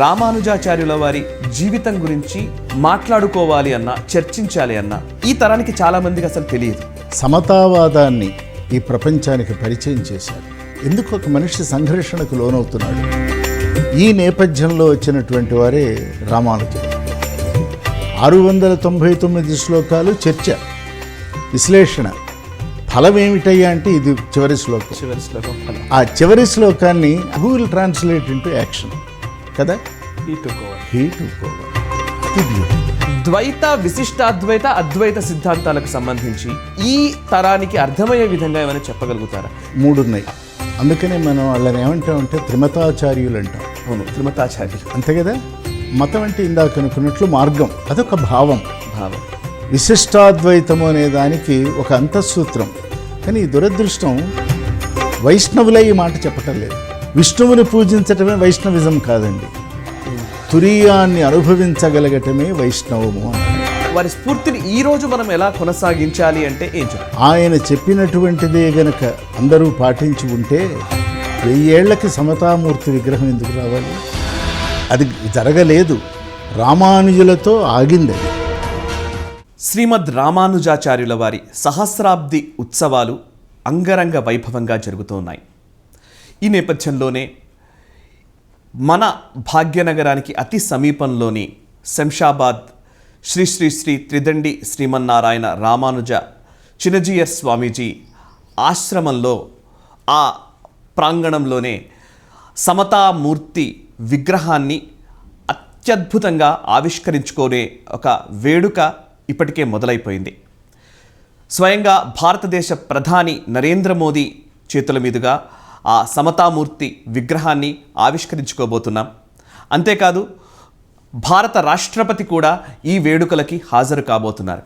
రామానుజాచార్యుల వారి జీవితం గురించి మాట్లాడుకోవాలి అన్నా, చర్చించాలి అన్నా ఈ తరానికి చాలా మందికి అసలు తెలియదు. సమతావాదాన్ని ఈ ప్రపంచానికి పరిచయం చేశారు. ఎందుకు ఒక మనిషి సంఘర్షణకు లోనవుతున్నాడు? ఈ నేపథ్యంలో వచ్చినటువంటి వారే రామానుజులు. 699 శ్లోకాలు చర్చ, విశ్లేషణ. ఫలం ఏమిటయ్యా అంటే ఇది చివరి శ్లోకం. ఆ చివరి శ్లోకాన్ని who will translate into action కదా. ద్వైత, విశిష్టాద్వైత, అద్వైత సిద్ధాంతాలకు సంబంధించి ఈ తరానికి అర్థమయ్యే విధంగా ఏమైనా చెప్పగలుగుతారా? 3 ఉన్నాయి. అందుకనే మనం వాళ్ళని ఏమంటామంటే త్రిమతాచార్యులు అంటాం. అవును, త్రిమతాచార్యులు అంతే కదా. మతం అంటే ఇందాక అనుకున్నట్లు మార్గం, అదొక భావం. విశిష్టాద్వైతము అనే దానికి ఒక అంతఃసూత్రం. కానీ ఈ దురదృష్టం, వైష్ణవులే ఈ మాట చెప్పటం లేదు. విష్ణువుని పూజించటమే వైష్ణవిజం కాదండి, తురీయాన్ని అనుభవించగలగటమే వైష్ణవము. వారి స్ఫూర్తిని ఈ రోజు మనం ఎలా కొనసాగించాలి అంటే ఏం చెప్పాలి? ఆయన చెప్పినటువంటిదే గనక అందరూ పాటించి ఉంటే 1000 ఏళ్లకి సమతామూర్తి విగ్రహం ఎందుకు రావాలి? అది జరగలేదు, రామానుజులతో ఆగింది. శ్రీమద్ రామానుజాచార్యుల వారి సహస్రాబ్ది ఉత్సవాలు అంగరంగ వైభవంగా జరుగుతున్నాయి. ఈ నేపథ్యంలోనే మన భాగ్యనగరానికి అతి సమీపంలోని శంషాబాద్ శ్రీ శ్రీ శ్రీ త్రిదండి శ్రీమన్నారాయణ రామానుజ చినజీయర్ స్వామీజీ ఆశ్రమంలో, ఆ ప్రాంగణంలోనే సమతామూర్తి విగ్రహాన్ని అత్యద్భుతంగా ఆవిష్కరించుకునే ఒక వేడుక ఇప్పటికే మొదలైపోయింది. స్వయంగా భారతదేశ ప్రధాని నరేంద్ర మోదీ చేతుల మీదుగా ఆ సమతామూర్తి విగ్రహాన్ని ఆవిష్కరించుకోబోతున్నాం. అంతేకాదు భారత రాష్ట్రపతి కూడా ఈ వేడుకలకి హాజరు కాబోతున్నారు.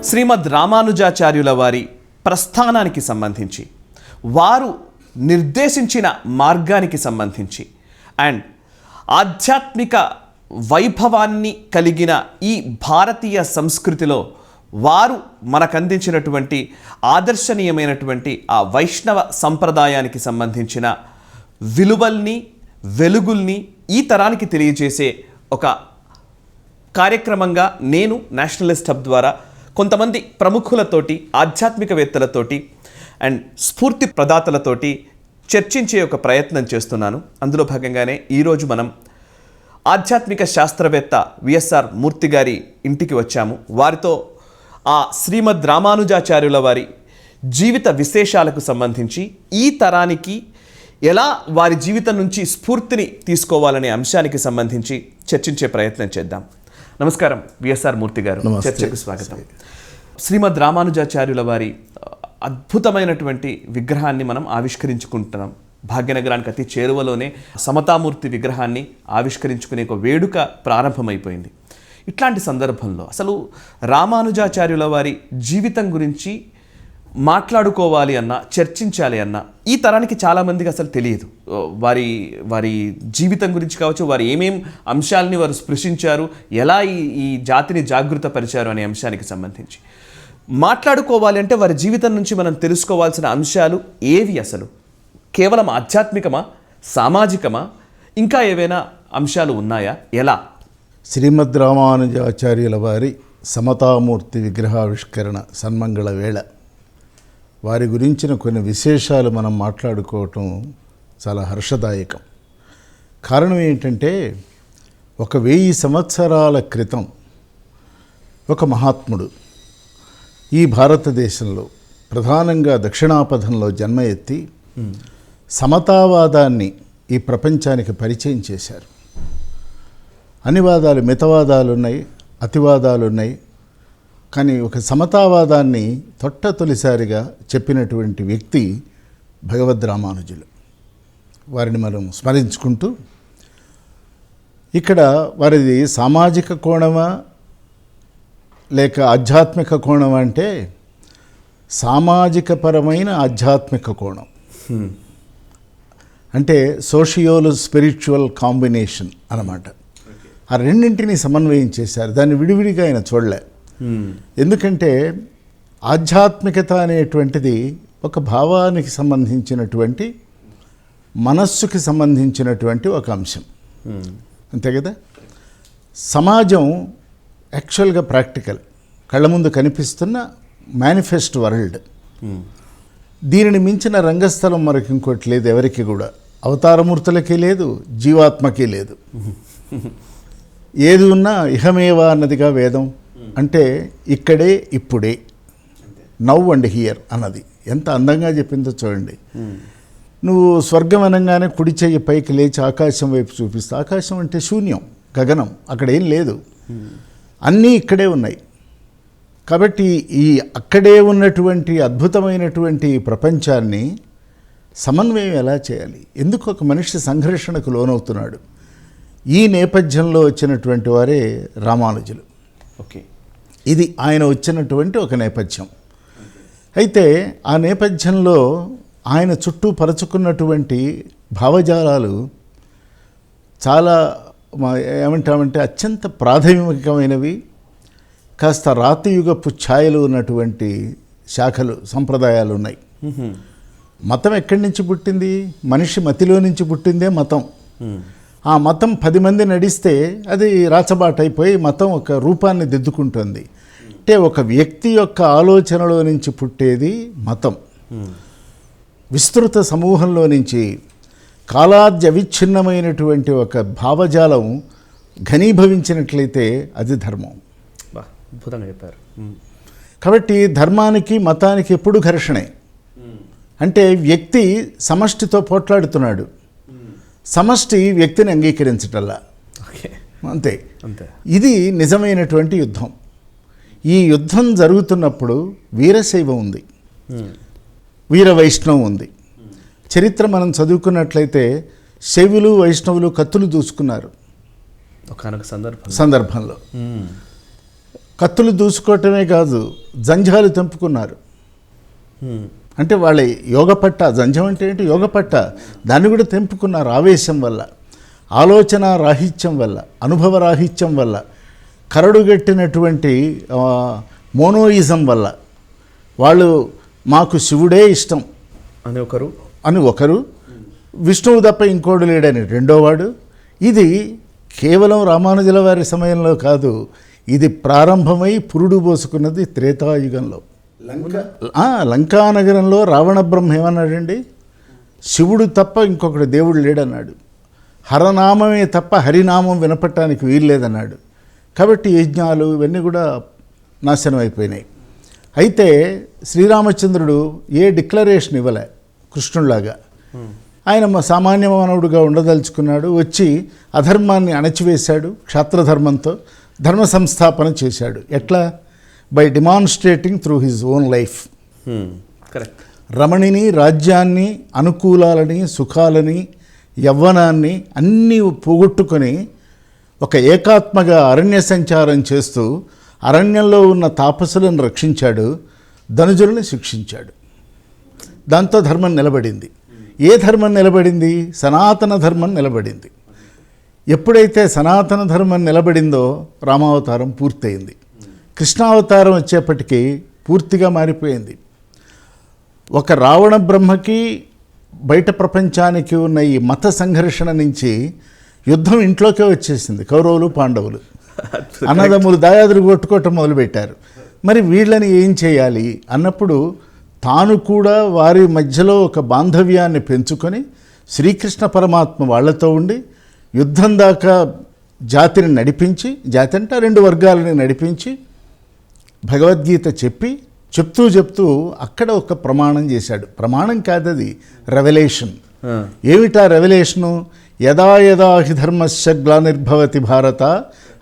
శ్రీమద్ రామానుజాచార్యుల వారి ప్రస్థానానికి సంబంధించి, వారు నిర్దేశించిన మార్గానికి సంబంధించి అండ్ ఆధ్యాత్మిక వైభవాన్ని కలిగిన ఈ భారతీయ సంస్కృతిలో వారు మనకందించినటువంటి ఆదర్శనీయమైనటువంటి ఆ వైష్ణవ సంప్రదాయానికి సంబంధించిన విలువల్ని, వెలుగుల్ని ఈ తరానికి తెలియజేసే ఒక కార్యక్రమంగా నేను నేషనలిస్ట్ హబ్ ద్వారా కొంతమంది ప్రముఖులతోటి, ఆధ్యాత్మికవేత్తలతోటి అండ్ స్ఫూర్తి ప్రదాతలతోటి చర్చించే ఒక ప్రయత్నం చేస్తున్నాను. అందులో భాగంగానే ఈరోజు మనం ఆధ్యాత్మిక శాస్త్రవేత్త విఎస్ఆర్ మూర్తి గారి ఇంటికి వచ్చాము. వారితో ఆ శ్రీమద్ రామానుజాచార్యుల వారి జీవిత విశేషాలకు సంబంధించి, ఈ తరానికి ఎలా వారి జీవితం నుంచి స్ఫూర్తిని తీసుకోవాలనే అంశానికి సంబంధించి చర్చించే ప్రయత్నం చేద్దాం. నమస్కారం విఎస్ఆర్ మూర్తి గారు, చర్చకు స్వాగతం. శ్రీమద్ రామానుజాచార్యుల వారి అద్భుతమైనటువంటి విగ్రహాన్ని మనం ఆవిష్కరించుకుంటున్నాం. భాగ్యనగరానికి అతి చేరువలోనే సమతామూర్తి విగ్రహాన్ని ఆవిష్కరించుకునే ఒక వేడుక ప్రారంభమైపోయింది. ఇట్లాంటి సందర్భంలో అసలు రామానుజాచార్యుల వారి జీవితం గురించి మాట్లాడుకోవాలి అన్నా, చర్చించాలి అన్నా ఈ తరానికి చాలామందికి అసలు తెలియదు. వారి జీవితం గురించి కావచ్చు, వారు ఏమేం అంశాలని వారు స్పృశించారు, ఎలా ఈ జాతిని జాగృతపరిచారు అనే అంశానికి సంబంధించి మాట్లాడుకోవాలి అంటే వారి జీవితం నుంచి మనం తెలుసుకోవాల్సిన అంశాలు ఏవి? అసలు కేవలం ఆధ్యాత్మికమా, సామాజికమా, ఇంకా ఏవైనా అంశాలు ఉన్నాయా? ఎలా? శ్రీమద్ రామానుజాచార్యుల వారి సమతామూర్తి విగ్రహావిష్కరణ సన్మంగళ వేళ వారి గురించిన కొన్ని విశేషాలు మనం మాట్లాడుకోవటం చాలా హర్షదాయకం. కారణం ఏంటంటే, 1000 సంవత్సరాల క్రితం ఒక మహాత్ముడు ఈ భారతదేశంలో, ప్రధానంగా దక్షిణాపథంలో జన్మ ఎత్తి సమతావాదాన్ని ఈ ప్రపంచానికి పరిచయం చేశారు. అనివాదాలు, మితవాదాలు ఉన్నాయి, అతివాదాలు ఉన్నాయి. కానీ ఒక సమతావాదాన్ని తొలిసారిగా చెప్పినటువంటి వ్యక్తి భగవద్ రామానుజులు. వారిని మనం స్మరించుకుంటూ, ఇక్కడ వారిది సామాజిక కోణమా, లేక ఆధ్యాత్మిక కోణం అంటే సామాజికపరమైన ఆధ్యాత్మిక కోణం, అంటే సోషియోలు స్పిరిచువల్ కాంబినేషన్ అన్నమాట. ఆ రెండింటిని సమన్వయం చేశారు. దాన్ని విడివిడిగా ఆయన చూడలే. ఎందుకంటే ఆధ్యాత్మికత అనేటువంటిది ఒక భావానికి సంబంధించినటువంటి, మనస్సుకి సంబంధించినటువంటి ఒక అంశం, అంతే కదా. సమాజం యాక్చువల్గా ప్రాక్టికల్, కళ్ళ ముందు కనిపిస్తున్న మేనిఫెస్ట్ వరల్డ్. దీనిని మించిన రంగస్థలం మనకి ఇంకోటి లేదు ఎవరికి కూడా. అవతారమూర్తులకి లేదు, జీవాత్మకి లేదు. ఏది ఉన్నా ఇహమేవా అన్నదిగా వేదం, అంటే ఇక్కడే ఇప్పుడే, నౌ అండ్ హియర్ అన్నది ఎంత అందంగా చెప్పిందో చూడండి. నువ్వు స్వర్గం అనగానే కుడి చెయ్యి పైకి లేచి ఆకాశం వైపు చూపిస్తా. ఆకాశం అంటే శూన్యం, గగనం, అక్కడ ఏం లేదు, అన్నీ ఇక్కడే ఉన్నాయి. కాబట్టి ఈ అక్కడే ఉన్నటువంటి అద్భుతమైనటువంటి ప్రపంచాన్ని సమన్వయం ఎలా చేయాలి? ఎందుకు ఒక మనిషి సంఘర్షణకు లోనవుతున్నాడు? ఈ నేపథ్యంలో వచ్చినటువంటి వారే రామానుజులు. ఓకే, ఇది ఆయన వచ్చినటువంటి ఒక నేపథ్యం. అయితే ఆ నేపథ్యంలో ఆయన చుట్టూ పరుచుకున్నటువంటి భావజాలాలు చాలా ఏమంటామంటే అత్యంత ప్రాథమికమైనవి, కాస్త రాతియుగపు ఛాయలు ఉన్నటువంటి శాఖలు, సంప్రదాయాలు ఉన్నాయి. మతం ఎక్కడి నుంచి పుట్టింది? మనిషి మతిలో నుంచి పుట్టిందే మతం. ఆ మతం 10 మంది నడిస్తే అది రాచబాట అయిపోయి మతం ఒక రూపాన్ని దిద్దుకుంటుంది. అంటే ఒక వ్యక్తి యొక్క ఆలోచనలో నుంచి పుట్టేది మతం. విస్తృత సమూహంలో నుంచి కాలాద్య అవిచ్ఛిన్నమైనటువంటి ఒక భావజాలం ఘనీభవించినట్లయితే అది ధర్మం. అద్భుతంగా చెప్పారు. కాబట్టి ధర్మానికి మతానికి ఎప్పుడు ఘర్షణే. అంటే వ్యక్తి సమష్టితో పోట్లాడుతున్నాడు, సమష్టి వ్యక్తిని అంగీకరించటల్లా. అంతే. ఇది నిజమైనటువంటి యుద్ధం. ఈ యుద్ధం జరుగుతున్నప్పుడు వీరశైవం ఉంది, వీర వైష్ణవం ఉంది. చరిత్ర మనం చదువుకున్నట్లయితే శైవులు వైష్ణవులు కత్తులు దూసుకున్నారు ఒకనొక సందర్భంలో. కత్తులు దూసుకోవటమే కాదు, జంఝాలు తెంపుకున్నారు. అంటే వాళ్ళ యోగపట్ట, జంఝం అంటే ఏంటి? యోగపట్ట, దాన్ని కూడా తెంపుకున్నారు. ఆవేశం వల్ల, ఆలోచన రాహిత్యం వల్ల, అనుభవ రాహిత్యం వల్ల, కరడుగట్టినటువంటి మోనోయిజం వల్ల. వాళ్ళు మాకు శివుడే ఇష్టం అని ఒకరు, విష్ణువు తప్ప ఇంకోడు లేడని రెండోవాడు. ఇది కేవలం రామానుజుల వారి సమయంలో కాదు, ఇది ప్రారంభమై పురుడు పోసుకున్నది త్రేతాయుగంలో. లంకానగరంలో రావణ బ్రహ్మ ఏమన్నాడండి? శివుడు తప్ప ఇంకొకటి దేవుడు లేడన్నాడు. హరనామమే తప్ప హరినామం వినపడటానికి వీలు లేదన్నాడు. కాబట్టి యజ్ఞాలు ఇవన్నీ కూడా నాశనం అయిపోయినాయి. అయితే శ్రీరామచంద్రుడు ఏ డిక్లరేషన్ ఇవ్వలే కృష్ణుడిలాగా. ఆయన సామాన్య మానవుడిగా ఉండదలుచుకున్నాడు. వచ్చి అధర్మాన్ని అణచివేశాడు, క్షాత్రధర్మంతో ధర్మ సంస్థాపన చేశాడు. ఎట్లా? By demonstrating through his own life. Correct. రమణిని, రాజ్యాన్ని, అనుకూలాలని, సుఖాలని, యవ్వనాన్ని అన్నీ పోగొట్టుకొని ఒక ఏకాత్మగా అరణ్య సంచారం చేస్తూ అరణ్యంలో ఉన్న తాపసులను రక్షించాడు, ధనుజులను శిక్షించాడు. దాంతో ధర్మం నిలబడింది. ఏ ధర్మం నిలబడింది? సనాతన ధర్మం నిలబడింది. ఎప్పుడైతే సనాతన ధర్మం నిలబడిందో రామావతారం పూర్తయింది. కృష్ణావతారం వచ్చేప్పటికీ పూర్తిగా మారిపోయింది. ఒక రావణ బ్రహ్మకి బయట ప్రపంచానికి ఉన్న ఈ మత సంఘర్షణ నుంచి యుద్ధం ఇంట్లోకే వచ్చేసింది. కౌరవులు, పాండవులు, అన్నదమ్ములు దాయాదులు కొట్టుకోవటం మొదలుపెట్టారు. మరి వీళ్ళని ఏం చేయాలి అన్నప్పుడు తాను కూడా వారి మధ్యలో ఒక బాంధవ్యాన్ని పెంచుకొని శ్రీకృష్ణ పరమాత్మ వాళ్ళతో ఉండి యుద్ధం దాకా జాతిని నడిపించి, జాతి అంటే 2 వర్గాలని నడిపించి భగవద్గీత చెప్తూ అక్కడ ఒక ప్రమాణం చేశాడు. ప్రమాణం కాదది, రెవల్యూషన్. ఏమిటా రెవల్యూషను? యదా యదా హి ధర్మస్య గ్లానిర్భవతి భారత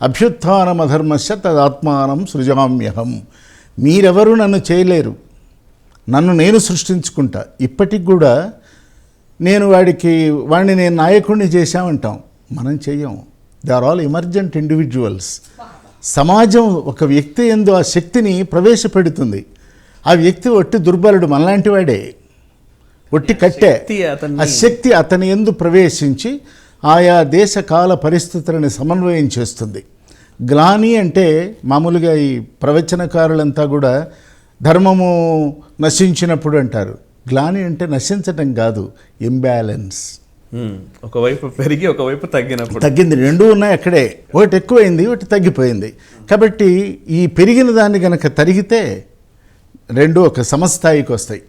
అభ్యుత్థానమధర్మస్య తదాత్మానం సృజామ్యహం. మీరెవరూ నన్ను చేయలేరు, నన్ను నేను సృష్టించుకుంటా. ఇప్పటికి కూడా వాడిని నేను నాయకుడిని చేశామంటాం, మనం చెయ్యం. They are all emergent individuals. సమాజం ఒక వ్యక్తి యందు ఆ శక్తిని ప్రవేశపెడుతుంది. ఆ వ్యక్తి ఒట్టి దుర్బలుడు, మనలాంటి వాడే, ఒట్టి కట్టే. ఆ శక్తి అతని యందు ప్రవేశించి ఆయా దేశ కాల పరిస్థితులను సమన్వయం చేస్తుంది. గ్లాని అంటే మామూలుగా ఈ ప్రవచనకారులంతా కూడా ధర్మము నశించినప్పుడు అంటారు. గ్లాని అంటే నశించటం కాదు, ఇంబ్యాలెన్స్. ఒకవైపు పెరిగి ఒకవైపు తగ్గింది. రెండూ ఉన్నాయి అక్కడే. ఒకటి ఎక్కువైంది, ఒకటి తగ్గిపోయింది. కాబట్టి ఈ పెరిగిన దాన్ని కనుక తరిగితే రెండు ఒక సమస్థాయికి వస్తాయి.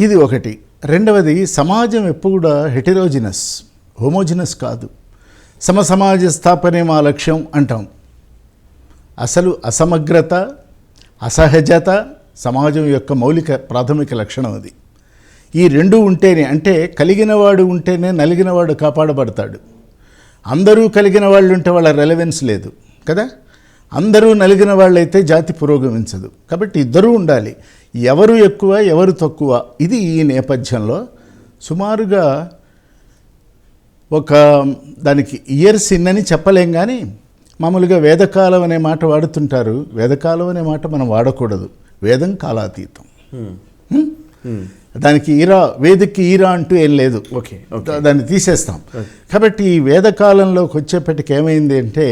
ఇది ఒకటి. రెండవది, సమాజం ఎప్పుడు కూడా హెటెరోజినస్, హోమోజినస్ కాదు. సమసమాజ స్థాపనే మా లక్ష్యం అంటాం. అసలు అసమగ్రత, అసహజత సమాజం యొక్క మౌలిక ప్రాథమిక లక్షణం అది. ఈ రెండు ఉంటేనే, అంటే కలిగినవాడు ఉంటేనే నలిగినవాడు కాపాడబడతాడు. అందరూ కలిగిన వాళ్ళు ఉంటే వాళ్ళ రెలవెన్స్ లేదు కదా. అందరూ నలిగిన వాళ్ళైతే జాతి పురోగమించదు. కాబట్టి ఇద్దరూ ఉండాలి. ఎవరు ఎక్కువ ఎవరు తక్కువ, ఇది ఈ నేపథ్యంలో సుమారుగా ఒక దానికి ఇయర్స్ ఇన్నని చెప్పలేం, కానీ మామూలుగా వేదకాలం అనే మాట వాడుతుంటారు. వేదకాలం అనే మాట మనం వాడకూడదు. వేదం కాలాతీతం. దానికి ఈరా, వేదిక్కి ఈరా అంటూ ఏం లేదు. దాన్ని తీసేస్తాం. కాబట్టి ఈ వేదకాలంలోకి వచ్చేప్పటికి ఏమైంది అంటే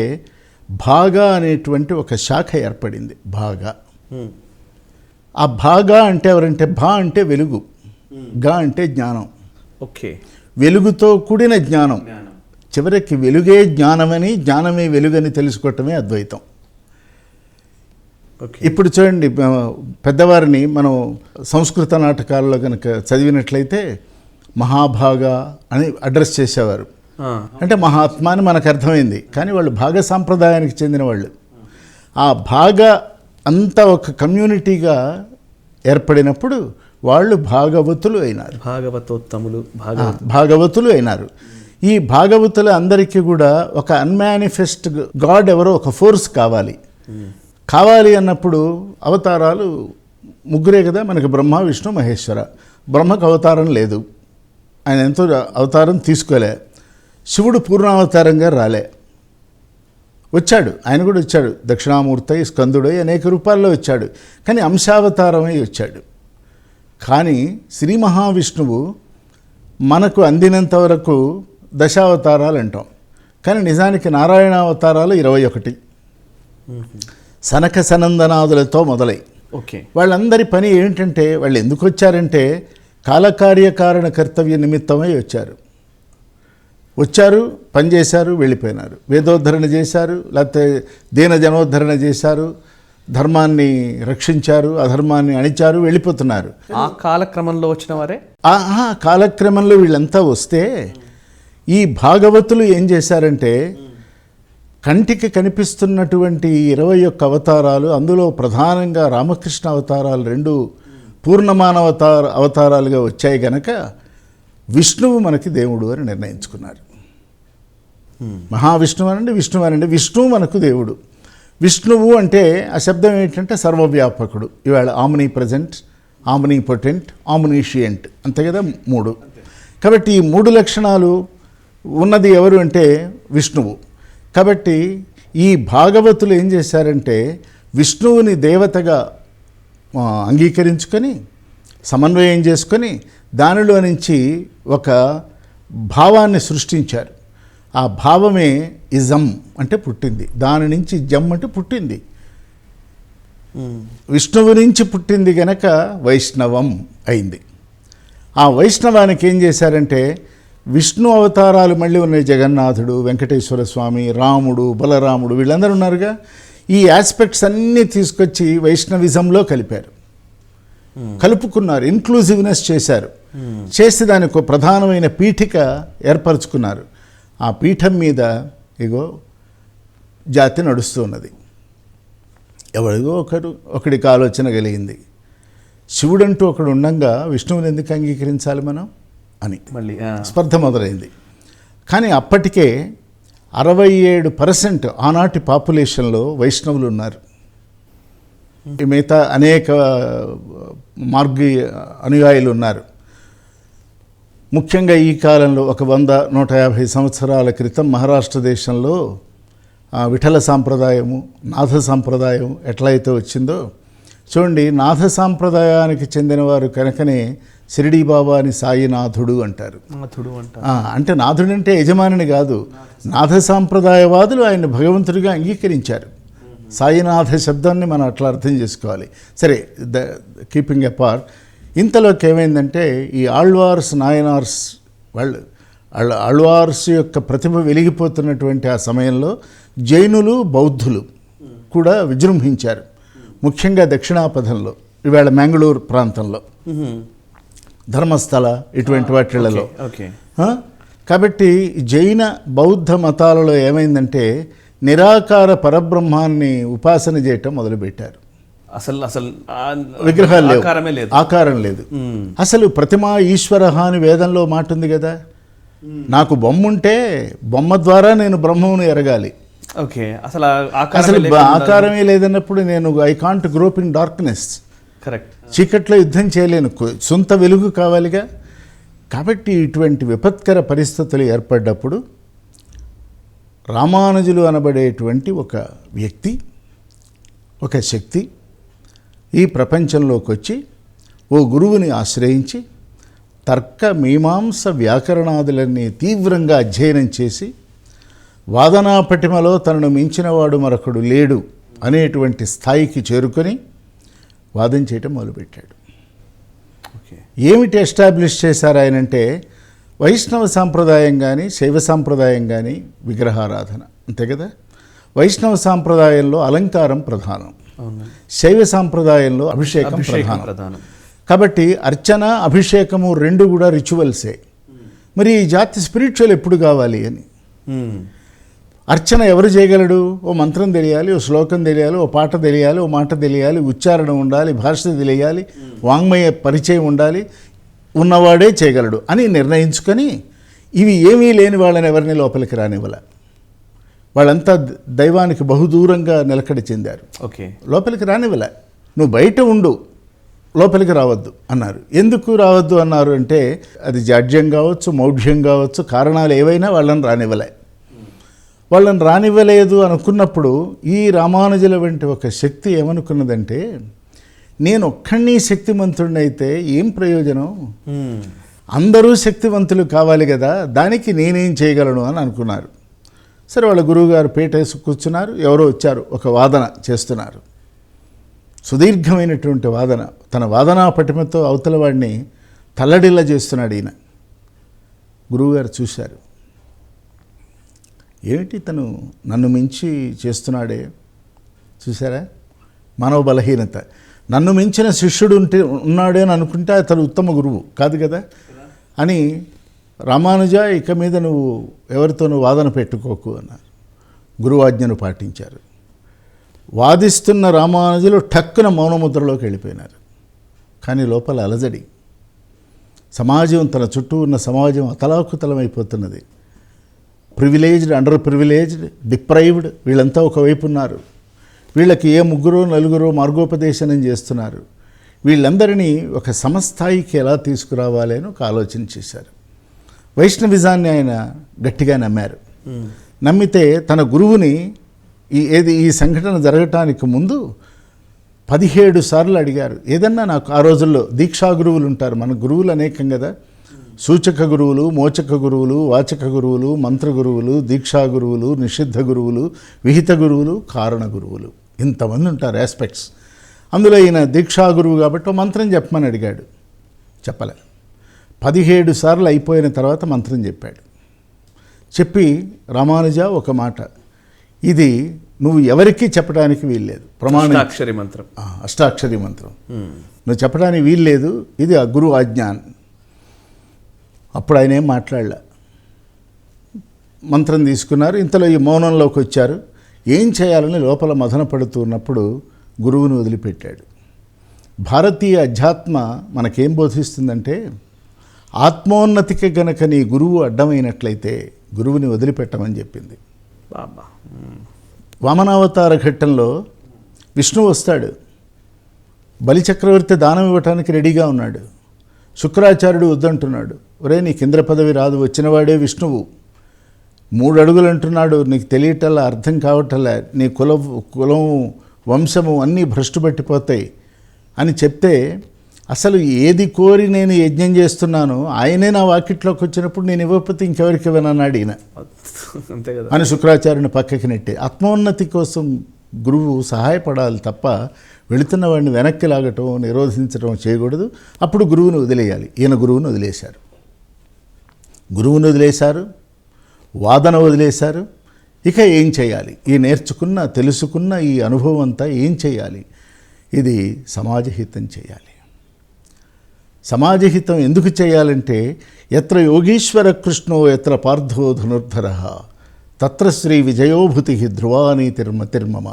భాగా అనేటువంటి ఒక శాఖ ఏర్పడింది. భాగా. ఆ భాగా అంటే ఎవరంటే, భా అంటే వెలుగు, గా అంటే జ్ఞానం. ఓకే. వెలుగుతో కూడిన జ్ఞానం. చివరికి వెలుగే జ్ఞానమని, జ్ఞానమే వెలుగని తెలుసుకోవటమే అద్వైతం. ఇప్పుడు చూడండి, పెద్దవారిని మనం సంస్కృత నాటకాల్లో కనుక చదివినట్లయితే మహాభాగా అని అడ్రస్ చేసేవారు. అంటే మహాత్మా అని మనకు అర్థమైంది, కానీ వాళ్ళు భాగ సాంప్రదాయానికి చెందిన వాళ్ళు. ఆ భాగ అంతా ఒక కమ్యూనిటీగా ఏర్పడినప్పుడు వాళ్ళు భాగవతులు అయినారు. భాగవతులు అయినారు. ఈ భాగవతులు అందరికీ కూడా ఒక అన్మానిఫెస్ట్ గాడ్ ఎవరో ఒక ఫోర్స్ కావాలి అన్నప్పుడు అవతారాలు ముగ్గురే కదా మనకి, బ్రహ్మ విష్ణు మహేశ్వర. బ్రహ్మకు అవతారం లేదు, ఆయన ఎంతో అవతారం తీసుకోలే. శివుడు పూర్ణావతారంగా రాలే, వచ్చాడు, ఆయన కూడా వచ్చాడు. దక్షిణామూర్తి, స్కందుడై అనేక రూపాల్లో వచ్చాడు, కానీ అంశావతారమై వచ్చాడు. కానీ శ్రీ మహావిష్ణువు మనకు అందినంత వరకు దశావతారాలు అంటాం, కానీ నిజానికి నారాయణావతారాలు 21. సనక సనందనాదులతో మొదలై వాళ్ళందరి పని ఏమిటంటే, వాళ్ళు ఎందుకు వచ్చారంటే కాలకార్యకారణ కర్తవ్య నిమిత్తమై వచ్చారు, పనిచేశారు, వెళ్ళిపోయినారు. వేదోద్ధరణ చేశారు, లేకపోతే దీన జనోద్ధరణ చేశారు, ధర్మాన్ని రక్షించారు, అధర్మాన్ని అణిచారు, వెళ్ళిపోతున్నారు. ఆ కాలక్రమంలో వచ్చిన వారే. కాలక్రమంలో వీళ్ళంతా వస్తే ఈ భాగవతులు ఏం చేశారంటే, కంటికి కనిపిస్తున్నటువంటి 21 అవతారాలు, అందులో ప్రధానంగా రామకృష్ణ అవతారాలు 2 పూర్ణమానవతారాలుగా వచ్చాయి గనక విష్ణువు మనకి దేవుడు అని నిర్ణయించుకున్నారు. మహావిష్ణువు అనండి, విష్ణువు అనండి, విష్ణువు మనకు దేవుడు. విష్ణువు అంటే ఆ శబ్దం ఏంటంటే సర్వవ్యాపకుడు. ఇవాళ omni present, omni potent, omniscient, అంతే కదా 3. కాబట్టి ఈ 3 లక్షణాలు ఉన్నది ఎవరు అంటే విష్ణువు. కాబట్టి ఈ భాగవతులు ఏం చేశారంటే విష్ణువుని దేవతగా అంగీకరించుకొని సమన్వయం చేసుకొని దానిలో నుంచి ఒక భావాన్ని సృష్టించారు. ఆ భావమే ఇజం అంటే పుట్టింది. దాని నుంచి జమ్ అంటే పుట్టింది. విష్ణువు నుంచి పుట్టింది గనక వైష్ణవం అయింది. ఆ వైష్ణవానికి ఏం చేశారంటే విష్ణు అవతారాలు మళ్ళీ ఉన్నాయి. జగన్నాథుడు, వెంకటేశ్వర స్వామి, రాముడు, బలరాముడు, వీళ్ళందరూ ఉన్నారుగా. ఈ ఆస్పెక్ట్స్ అన్నీ తీసుకొచ్చి వైష్ణవిజంలో కలిపారు, కలుపుకున్నారు, ఇన్క్లూజివ్నెస్ చేశారు. చేసి దానికి ఒక ప్రధానమైన పీఠిక ఏర్పరచుకున్నారు. ఆ పీఠం మీద ఇగో జాతి నడుస్తున్నది. ఎవరిగో ఒకడికి ఆలోచన కలిగింది, శివుడంటూ ఒకడు ఉండంగా విష్ణువుని ఎందుకు అంగీకరించాలి మనం అని మళ్ళీ స్పర్ధ మొదలైంది. కానీ అప్పటికే 67% ఆనాటి పాపులేషన్లో వైష్ణవులు ఉన్నారు. మిగతా అనేక మార్గీ అనుయాయులు ఉన్నారు. ముఖ్యంగా ఈ కాలంలో ఒక 100-150 సంవత్సరాల క్రితం మహారాష్ట్ర దేశంలో విఠల సాంప్రదాయము, నాథ సాంప్రదాయం ఎట్లయితే వచ్చిందో చూడండి. నాథ సాంప్రదాయానికి చెందినవారు కనుకనే షిరిడీ బాబాని సాయినాథుడు అంటారు. అంటే నాథుడు అంటే యజమానిని కాదు, నాథ సాంప్రదాయవాదులు ఆయన భగవంతుడిగా అంగీకరించారు. సాయినాథ శబ్దాన్ని మనం అట్లా అర్థం చేసుకోవాలి. సరే, కీపింగ్ అపార్ట్, ఇంతలోకి ఏమైందంటే ఈ ఆళ్వార్స్ నాయనార్స్ ఆళ్వార్స్ యొక్క ప్రతిభ వెలిగిపోతున్నటువంటి ఆ సమయంలో జైనులు బౌద్ధులు కూడా విజృంభించారు, ముఖ్యంగా దక్షిణాపథంలో, ఇవాళ మ్యాంగ్లూరు ప్రాంతంలో, ధర్మస్థల ఇటువంటి వాటిలలో. కాబట్టి జైన బౌద్ధ మతాలలో ఏమైందంటే నిరాకార పరబ్రహ్మాన్ని ఉపాసన చేయటం మొదలుపెట్టారు. అసలు విగ్రహాలు లేవు, ఆకారం లేదు. అసలు ప్రతిమా ఈశ్వర అని వేదంలో మాట ఉంది కదా, నాకు బొమ్మ ఉంటే బొమ్మ ద్వారా నేను బ్రహ్మమును ఎరగాలి. అసలు ఆకారమే లేదన్నప్పుడు నేను I can't grope in darkness, correct, చీకట్లో యుద్ధం చేయలేను, సొంత వెలుగు కావాలిగా. కాబట్టి ఇటువంటి విపత్కర పరిస్థితులు ఏర్పడ్డప్పుడు రామానుజులు అనబడేటువంటి ఒక వ్యక్తి, ఒక శక్తి ఈ ప్రపంచంలోకి వచ్చి ఓ గురువుని ఆశ్రయించి తర్క మీమాంస వ్యాకరణాదులన్నీ తీవ్రంగా అధ్యయనం చేసి వాదనా పటిమలో తనను మించినవాడు మరొకడు లేడు అనేటువంటి స్థాయికి చేరుకొని వాదన చేయటం మొదలుపెట్టాడు. ఏమిటి ఎస్టాబ్లిష్ చేశారు ఆయనంటే వైష్ణవ సాంప్రదాయం కానీ శైవ సాంప్రదాయం కానీ విగ్రహారాధన, అంతే కదా. వైష్ణవ సాంప్రదాయంలో అలంకారం ప్రధానం, శైవ సాంప్రదాయంలో అభిషేకం ప్రధానం. కాబట్టి అర్చన అభిషేకము రెండు కూడా రిచువల్సే. మరి ఈ జాతి స్పిరిచువల్ ఎప్పుడు కావాలి అని, అర్చన ఎవరు చేయగలడు? ఓ మంత్రం తెలియాలి, ఓ శ్లోకం తెలియాలి, ఓ పాట తెలియాలి, ఓ మాట తెలియాలి, ఉచ్చారణ ఉండాలి, భాష తెలియాలి, వాంగ్మయ పరిచయం ఉండాలి, ఉన్నవాడే చేయగలడు అని నిర్ణయించుకొని ఇవి ఏమీ లేని వాళ్ళని ఎవరిని లోపలికి రానివ్వలే. వాళ్ళంతా దైవానికి బహుదూరంగా నిలకడ చెందారు. లోపలికి రానివ్వలే. నువ్వు బయట ఉండు, లోపలికి రావద్దు అన్నారు. ఎందుకు రావద్దు అన్నారు అంటే అది జాడ్యం కావచ్చు, మౌఢ్యం కావచ్చు, కారణాలు ఏవైనా వాళ్ళని రానివ్వలే. వాళ్ళని రానివ్వలేదు అనుకున్నప్పుడు ఈ రామానుజుల వంటి ఒక శక్తి ఏమనుకున్నదంటే, నేను ఒక్కడిని శక్తివంతుడినైతే ఏం ప్రయోజనం, అందరూ శక్తివంతులు కావాలి కదా, దానికి నేనేం చేయగలను అని అనుకున్నారు. సరే, వాళ్ళ గురువుగారు పేటేసి కూర్చున్నారు, ఎవరో వచ్చారు, ఒక వాదన చేస్తున్నారు, సుదీర్ఘమైనటువంటి వాదన. తన వాదనా పటిమతో అవతల వాడిని తల్లడిల్లా చేస్తున్నాడు ఈయన. గురువుగారు చూశారు, ఏమిటి తను నన్ను మించి చేస్తున్నాడే, చూసారా, మానవ బలహీనత. నన్ను మించిన శిష్యుడు ఉన్నాడే అని అనుకుంటే అతను ఉత్తమ గురువు కాదు కదా అని, రామానుజ ఇక మీద నువ్వు ఎవరితోనూ వాదన పెట్టుకోకు అన్నారు. గురువాజ్ఞను పాటించారు. వాదిస్తున్న రామానుజులు ఠక్కున మౌనముద్రలోకి వెళ్ళిపోయినారు. కానీ లోపల అలజడి. సమాజం, తన చుట్టూ ఉన్న సమాజం అతలాకుతలమైపోతున్నది. ప్రివిలేజ్డ్, అండర్ ప్రివిలేజ్డ్, డిప్రైవ్డ్ వీళ్ళంతా ఒకవైపు ఉన్నారు. వీళ్ళకి ఏ ముగ్గురో నలుగురో మార్గోపదేశనం చేస్తున్నారు. వీళ్ళందరినీ ఒక సమస్థాయికి ఎలా తీసుకురావాలి అని ఒక ఆలోచన చేశారు. వైష్ణవిజాన్ని ఆయన గట్టిగా నమ్మారు. నమ్మితే తన గురువుని ఈ సంఘటన జరగటానికి ముందు 17 సార్లు అడిగారు. ఏదన్నా నాకు ఆ రోజుల్లో దీక్షా గురువులు ఉంటారు, మన గురువులు అనేకం కదా, సూచక గురువులు, మోచక గురువులు, వాచక గురువులు, మంత్ర గురువులు, దీక్షా గురువులు, నిషిద్ధ గురువులు, విహిత గురువులు, కారణ గురువులు, ఇంతమంది ఉంటారు ఆస్పెక్ట్స్. అందులో ఈయన దీక్షా గురువు కాబట్టి ఓ మంత్రం చెప్పమని అడిగాడు, చెప్పలే. 17 సార్లు అయిపోయిన తర్వాత మంత్రం చెప్పాడు. చెప్పి, రామానుజ ఒక మాట, ఇది నువ్వు ఎవరికీ చెప్పడానికి వీల్లేదు, ప్రమాణ అష్టాక్షరి మంత్రం నువ్వు చెప్పడానికి వీల్లేదు, ఇది ఆ గురువు ఆజ్ఞ. అప్పుడు ఆయన ఏం మాట్లాడలే, మంత్రం తీసుకున్నారు. ఇంతలో ఈ మౌనంలోకి వచ్చారు. ఏం చేయాలని లోపల మదన పడుతూ ఉన్నప్పుడు గురువుని వదిలిపెట్టాడు. భారతీయ అధ్యాత్మ మనకేం బోధిస్తుందంటే, ఆత్మోన్నతికి గనక నీ గురువు అడ్డమైనట్లయితే గురువుని వదిలిపెట్టమని చెప్పింది. వామనావతార ఘట్టంలో విష్ణువు వస్తాడు, బలిచక్రవర్తి దానం ఇవ్వటానికి రెడీగా ఉన్నాడు. శుక్రాచార్యుడు వద్దంటున్నాడు, ఒరే నీకు ఇంద్ర పదవి రాదు, వచ్చినవాడే విష్ణువు, 3 అడుగులు అంటున్నాడు, నీకు తెలియటల్లా, అర్థం కావటల్లా, నీ కులం వంశము అన్నీ భ్రష్టు పట్టిపోతాయి అని చెప్తే, అసలు ఏది కోరి నేను యజ్ఞం చేస్తున్నాను, ఆయనే నా వాకిట్లోకి వచ్చినప్పుడు నేను ఇవ్వకపోతే ఇంకెవరికి ఇవ్వనన్నాడు ఈయన అంతే కదా అని శుక్రాచార్యుని పక్కకి నెట్టి. ఆత్మోన్నతి కోసం గురువు సహాయపడాలి తప్ప వెళుతున్న వాడిని వెనక్కి లాగటం, నిరోధించడం చేయకూడదు. అప్పుడు గురువును వదిలేయాలి. ఈయన గురువును వదిలేశారు, గురువును వదిలేశారు, వాదన వదిలేశారు. ఇక ఏం చేయాలి? ఈ నేర్చుకున్న, తెలుసుకున్న ఈ అనుభవం అంతా ఏం చేయాలి? ఇది సమాజహితం చేయాలి. సమాజహితం ఎందుకు చేయాలంటే, ఎత్ర యోగీశ్వర కృష్ణో ఎత్ర పార్థో ధనుర్ధర తత్ర శ్రీ విజయోభూతి ధ్రువానీతిర్మతిర్మమ.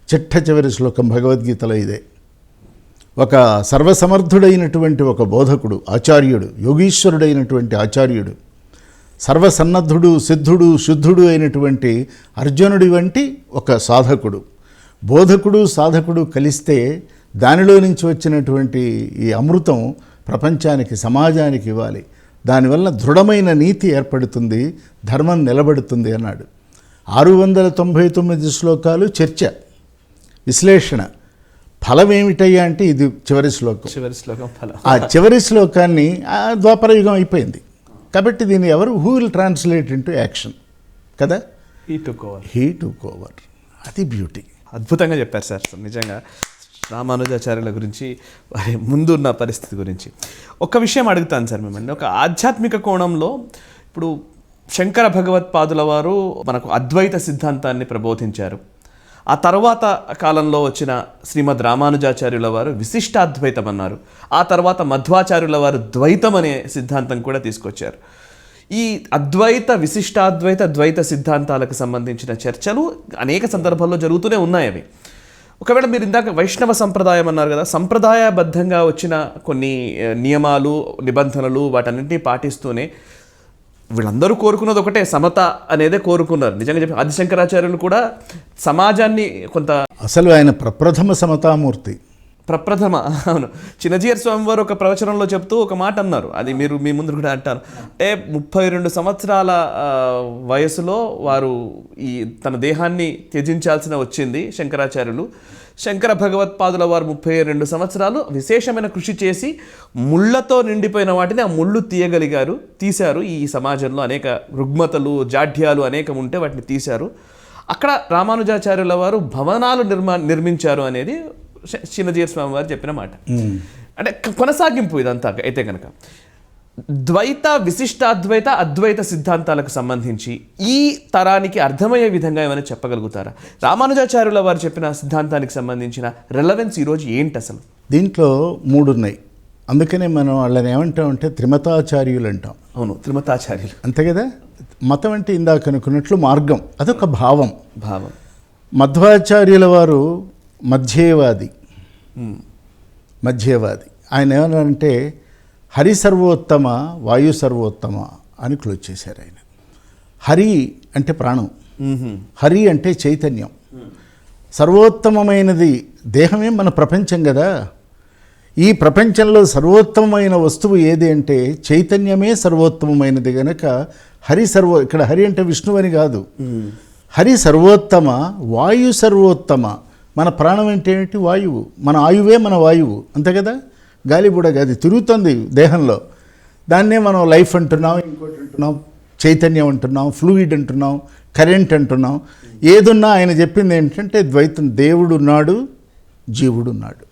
చిట్ట శ్లోకం భగవద్గీతలో ఇదే. ఒక సర్వసమర్థుడైనటువంటి ఒక బోధకుడు, ఆచార్యుడు, యోగీశ్వరుడైనటువంటి ఆచార్యుడు, సర్వసన్నద్ధుడు, సిద్ధుడు, శుద్ధుడు అయినటువంటి అర్జునుడి వంటి ఒక సాధకుడు, బోధకుడు, సాధకుడు కలిస్తే దానిలో నుంచి వచ్చినటువంటి ఈ అమృతం ప్రపంచానికి, సమాజానికి ఇవ్వాలి. దానివల్ల దృఢమైన నీతి ఏర్పడుతుంది, ధర్మం నిలబడుతుంది అన్నాడు. 699 శ్లోకాలు చర్చ, విశ్లేషణ. ఫలం ఏమిటయ్యా అంటే ఇది చివరి శ్లోకం. ఫలం. ఆ చివరి శ్లోకాన్ని ద్వాపరయుగం అయిపోయింది కాబట్టి దీన్ని ఎవరు who will translate into action కదా. He took over. అది బ్యూటీ. అద్భుతంగా చెప్పారు సార్. నిజంగా రామానుజాచార్యుల గురించి, వారి ముందున్న పరిస్థితి గురించి ఒక విషయం అడుగుతాను సార్ మిమ్మల్ని. ఒక ఆధ్యాత్మిక కోణంలో ఇప్పుడు శంకర భగవత్పాదుల వారు మనకు అద్వైత సిద్ధాంతాన్ని ప్రబోధించారు. ఆ తర్వాత కాలంలో వచ్చిన శ్రీమద్ రామానుజాచార్యుల వారు విశిష్టాద్వైతం అన్నారు. ఆ తర్వాత మధ్వాచార్యుల వారు ద్వైతం అనే సిద్ధాంతం కూడా తీసుకొచ్చారు. ఈ అద్వైత, విశిష్టాద్వైత, ద్వైత సిద్ధాంతాలకు సంబంధించిన చర్చలు అనేక సందర్భాల్లో జరుగుతూనే ఉన్నాయి. అవి ఒకవేళ మీరు ఇందాక వైష్ణవ సంప్రదాయం అన్నారు కదా, సంప్రదాయబద్ధంగా వచ్చిన కొన్ని నియమాలు, నిబంధనలు, వాటన్నింటినీ పాటిస్తూనే వీళ్ళందరూ కోరుకున్నది ఒకటే, సమత అనేదే కోరుకున్నారు. నిజంగా చెప్పి ఆదిశంకరాచార్యులు కూడా సమాజాన్ని కొంత, అసలు ఆయన ప్రప్రథమ సమతామూర్తి. అవును. చిన్నజీయర్ స్వామి వారు ఒక ప్రవచనంలో చెప్తూ ఒక మాట అన్నారు, అది మీరు మీ ముందు కూడా అంటారు. అంటే 32 సంవత్సరాల వయసులో వారు ఈ తన దేహాన్ని త్యజించాల్సిన వచ్చింది శంకరాచార్యులు. శంకర భగవత్పాదుల వారు 32 సంవత్సరాలు విశేషమైన కృషి చేసి ముళ్ళతో నిండిపోయిన వాటిని ఆ ముళ్ళు తీశారు. ఈ సమాజంలో అనేక రుగ్మతలు, జాఢ్యాలు అనేకం ఉంటే వాటిని తీశారు. అక్కడ రామానుజాచార్యుల వారు భవనాలు నిర్మించారు అనేది చిన్నజీయర్ స్వామి వారు చెప్పిన మాట. అంటే కొనసాగింపు ఇదంతా. అయితే కనుక ద్వైత, విశిష్టాద్వైత, అద్వైత సిద్ధాంతాలకు సంబంధించి ఈ తరానికి అర్థమయ్యే విధంగా ఏమైనా చెప్పగలుగుతారా? రామానుజాచార్యుల వారు చెప్పిన సిద్ధాంతానికి సంబంధించిన రెలవెన్స్ ఈరోజు ఏంటి అసలు? దీంట్లో 3 ఉన్నాయి. అందుకనే మనం వాళ్ళని ఏమంటామంటే త్రిమతాచార్యులు అంటాం. అవును, త్రిమతాచార్యులు అంతే కదా. మతం అంటే ఇందాక అనుకున్నట్లు మార్గం, అదొక భావం. మధ్వాచార్యుల వారు మధ్యేవాది. ఆయన ఏమన్నారంటే హరి సర్వోత్తమ, వాయు సర్వోత్తమ అని క్లోజ్ చేశారు ఆయన. హరి అంటే ప్రాణం, హరి అంటే చైతన్యం. సర్వోత్తమమైనది దేహమే మన ప్రపంచం కదా. ఈ ప్రపంచంలో సర్వోత్తమమైన వస్తువు ఏది అంటే చైతన్యమే సర్వోత్తమమైనది కనుక ఇక్కడ హరి అంటే విష్ణువు అని కాదు. హరి సర్వోత్తమ, వాయు సర్వోత్తమ. మన ప్రాణం అంటే ఏమిటి? వాయువు. మన ఆయువే మన వాయువు, అంతే కదా. గాలి బుడగ అది తిరుగుతుంది దేహంలో, దాన్నే మనం లైఫ్ అంటున్నాం, ఇంకోటి అంటున్నాం, చైతన్యం అంటున్నాం, ఫ్లూయిడ్ అంటున్నాం, కరెంట్ అంటున్నాం. ఏదున్నా ఆయన చెప్పింది ఏంటంటే ద్వైతం. దేవుడు ఉన్నాడు, జీవుడు ఉన్నాడు.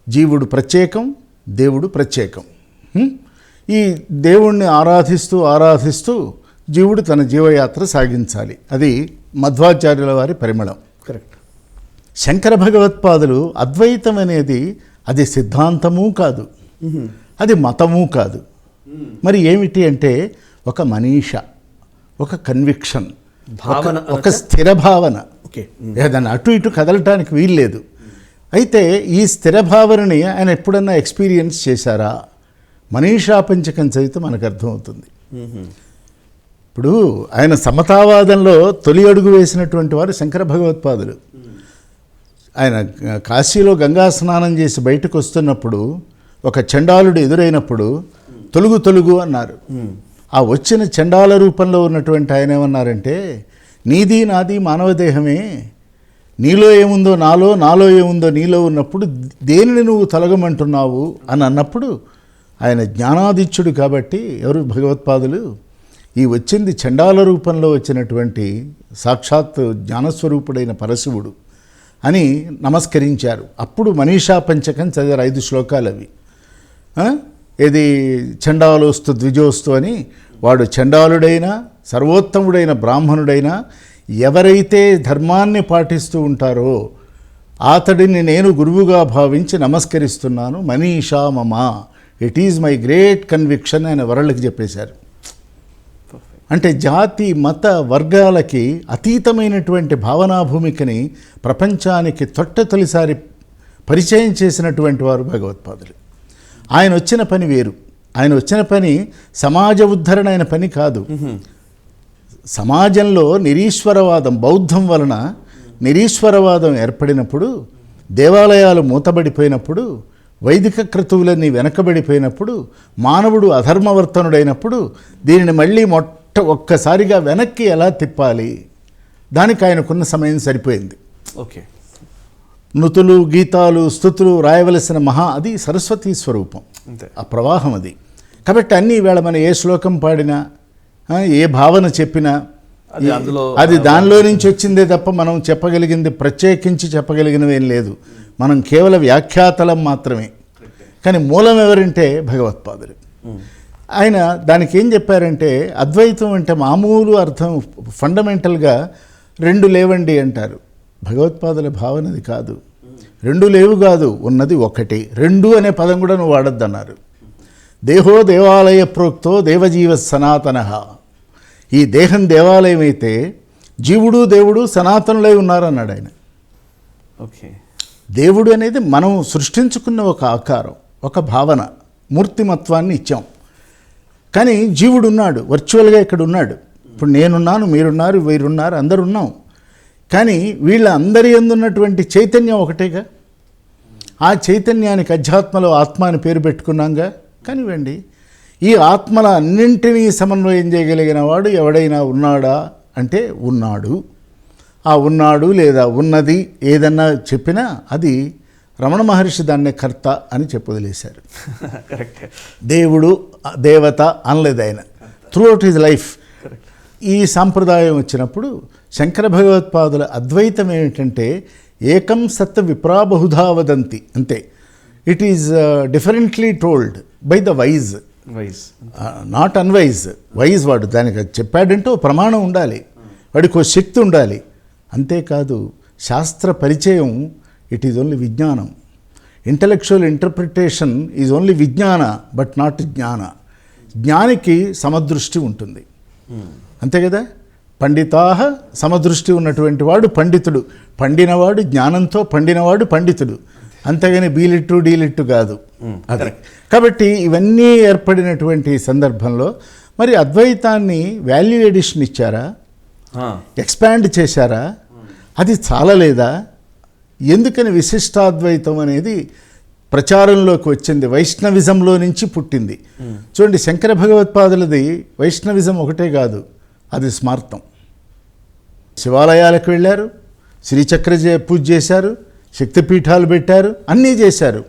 జీవుడు ప్రత్యేకం, దేవుడు ప్రత్యేకం. ఈ దేవుణ్ణి ఆరాధిస్తూ జీవుడు తన జీవయాత్ర సాగించాలి. అది మధ్వాచార్యుల వారి పరిమళం. కరెక్ట్. శంకర భగవత్పాదులు అద్వైతం అనేది అది సిద్ధాంతము కాదు, అది మతము కాదు. మరి ఏమిటి అంటే ఒక మనీష, ఒక కన్విక్షన్, ఒక స్థిర భావన. దాన్ని అటు ఇటు కదలటానికి వీల్లేదు. అయితే ఈ స్థిర భావనని ఆయన ఎప్పుడన్నా ఎక్స్పీరియన్స్ చేశారా? మనీషా పంచకం చదివితే మనకు అర్థమవుతుంది. ఇప్పుడు ఆయన సమతావాదంలో తొలి అడుగు వేసినటువంటి వారు శంకర భగవత్పాదులు. ఆయన కాశీలో గంగా స్నానం చేసి బయటకు వస్తున్నప్పుడు ఒక చండాలుడు ఎదురైనప్పుడు తొలుగు అన్నారు. ఆ వచ్చిన చండాల రూపంలో ఉన్నటువంటి ఆయన ఏమన్నారంటే, నీది నాది మానవదేహమే, నీలో ఏముందో నాలో, నాలో ఏముందో నీలో ఉన్నప్పుడు దేనిని నువ్వు తొలగమంటున్నావు అని అన్నప్పుడు ఆయన జ్ఞానాదిత్యుడు కాబట్టి ఎవరు భగవత్పాదులు ఈ వచ్చింది చండాల రూపంలో వచ్చినటువంటి సాక్షాత్ జ్ఞానస్వరూపుడైన పరశివుడు అని నమస్కరించారు. అప్పుడు మనీషా పంచకం చదివారు 5 శ్లోకాలు అవి. ఏది చండాలోస్తు ద్విజోస్తు అని, వాడు చండాలుడైనా సర్వోత్తముడైన బ్రాహ్మణుడైనా ఎవరైతే ధర్మాన్ని పాటిస్తూ ఉంటారో అతడిని నేను గురువుగా భావించి నమస్కరిస్తున్నాను. మనీషా మమ, it is my great conviction అని వరళ్ళకి చెప్పేశారు. అంటే జాతి మత వర్గాలకి అతీతమైనటువంటి భావనా భూమికని ప్రపంచానికి తొలిసారి పరిచయం చేసినటువంటి వారు భగవత్పాదులు. ఆయన వచ్చిన పని వేరు. ఆయన వచ్చిన పని సమాజ ఉద్ధరణ అయిన పని కాదు. సమాజంలో నిరీశ్వరవాదం, బౌద్ధం వలన నిరీశ్వరవాదం ఏర్పడినప్పుడు, దేవాలయాలు మూతబడిపోయినప్పుడు, వైదిక క్రతువులన్నీ వెనకబడిపోయినప్పుడు, మానవుడు అధర్మవర్తనుడైనప్పుడు దీనిని మళ్ళీ ఒక్కసారిగా వెనక్కి ఎలా తిప్పాలి, దానికి ఆయనకున్న సమయం సరిపోయింది. ఓకే, నుతులు, గీతాలు, స్తుతులు రాయవలసిన అది సరస్వతీ స్వరూపం, ఆ ప్రవాహం అది. కాబట్టి అన్నీ ఈవేళ మనం ఏ శ్లోకం పాడినా, ఏ భావన చెప్పినా అది దానిలో నుంచి వచ్చిందే తప్ప మనం చెప్పగలిగింది, ప్రత్యేకించి చెప్పగలిగినవి ఏం లేదు. మనం కేవలం వ్యాఖ్యాతలం మాత్రమే. కానీ మూలం ఎవరంటే భగవత్పాదులు. ఆయన దానికి ఏం చెప్పారంటే, అద్వైతం అంటే మామూలు అర్థం ఫండమెంటల్గా 2 లేవండి అంటారు. భగవత్పాదుల భావనది కాదు. 2 లేవు కాదు, ఉన్నది ఒకటి. 2 అనే పదం కూడా నువ్వు వాడద్దన్నారు. దేహో దేవాలయ ప్రోక్తో దేవజీవ సనాతన. ఈ దేహం దేవాలయం అయితే జీవుడు దేవుడు సనాతనులై ఉన్నారన్నాడు ఆయన. ఓకే, దేవుడు అనేది మనం సృష్టించుకున్న ఒక ఆకారం, ఒక భావన, మూర్తిమత్వాన్ని ఇచ్చాం. కానీ జీవుడు ఉన్నాడు, వర్చువల్గా ఇక్కడ ఉన్నాడు. ఇప్పుడు నేనున్నాను, మీరున్నారు, వీరున్నారు, అందరు ఉన్నాం. కానీ వీళ్ళ అందరి యందున్నటువంటి చైతన్యం ఒకటేగా. ఆ చైతన్యానికి అధ్యాత్మలో ఆత్మ అని పేరు పెట్టుకున్నాంగా. కానివ్వండి, ఈ ఆత్మల అన్నింటినీ సమన్వయం చేయగలిగిన వాడు ఎవడైనా ఉన్నాడా అంటే ఉన్నాడు. ఆ ఉన్నాడు లేదా ఉన్నది ఏదన్నా చెప్పినా అది రమణ మహర్షి దాన్నే కర్త అని చెప్పొదిలేశారు. దేవుడు దేవత అనలేదు ఆయన త్రూఅవుట్ హిజ్ లైఫ్. ఈ సాంప్రదాయం వచ్చినప్పుడు శంకర భగవత్పాదుల అద్వైతం ఏమిటంటే ఏకం సత్ విప్రా బహుధా వదంతి, అంతే. It is differently told by the wise, not unwise. Wise వాడు దానికి చెప్పాడంటే ఓ ప్రమాణం ఉండాలి, వాడికి ఓ శక్తి ఉండాలి. అంతేకాదు శాస్త్ర పరిచయం ఇట్ ఈజ్ ఓన్లీ విజ్ఞానం. ఇంటలెక్చువల్ ఇంటర్ప్రిటేషన్ ఈజ్ ఓన్లీ విజ్ఞాన బట్ నాట్ జ్ఞాన. జ్ఞానికి సమదృష్టి ఉంటుంది, అంతే కదా. పండితాహ సమదృష్టి ఉన్నటువంటి వాడు పండితుడు. పండినవాడు జ్ఞానంతో పండినవాడు పండితుడు, అంతేగాని బీలిట్టు డీలిట్టు కాదు. అదే కాబట్టి ఇవన్నీ ఏర్పడినటువంటి సందర్భంలో మరి అద్వైతాన్ని వాల్యూ ఎడిషన్ ఇచ్చారా, ఎక్స్పాండ్ చేశారా, అది చాలలేదా? ఎందుకని విశిష్టాద్వైతం అనేది ప్రచారంలోకి వచ్చింది? వైష్ణవిజంలో నుంచి పుట్టింది. చూడండి, శంకర భగవత్పాదులది వైష్ణవిజం ఒకటే కాదు, అది స్మార్తం. శివాలయాలకు వెళ్ళారు, శ్రీచక్ర పూజ చేశారు, శక్తిపీఠాలు పెట్టారు, అన్నీ చేశారు.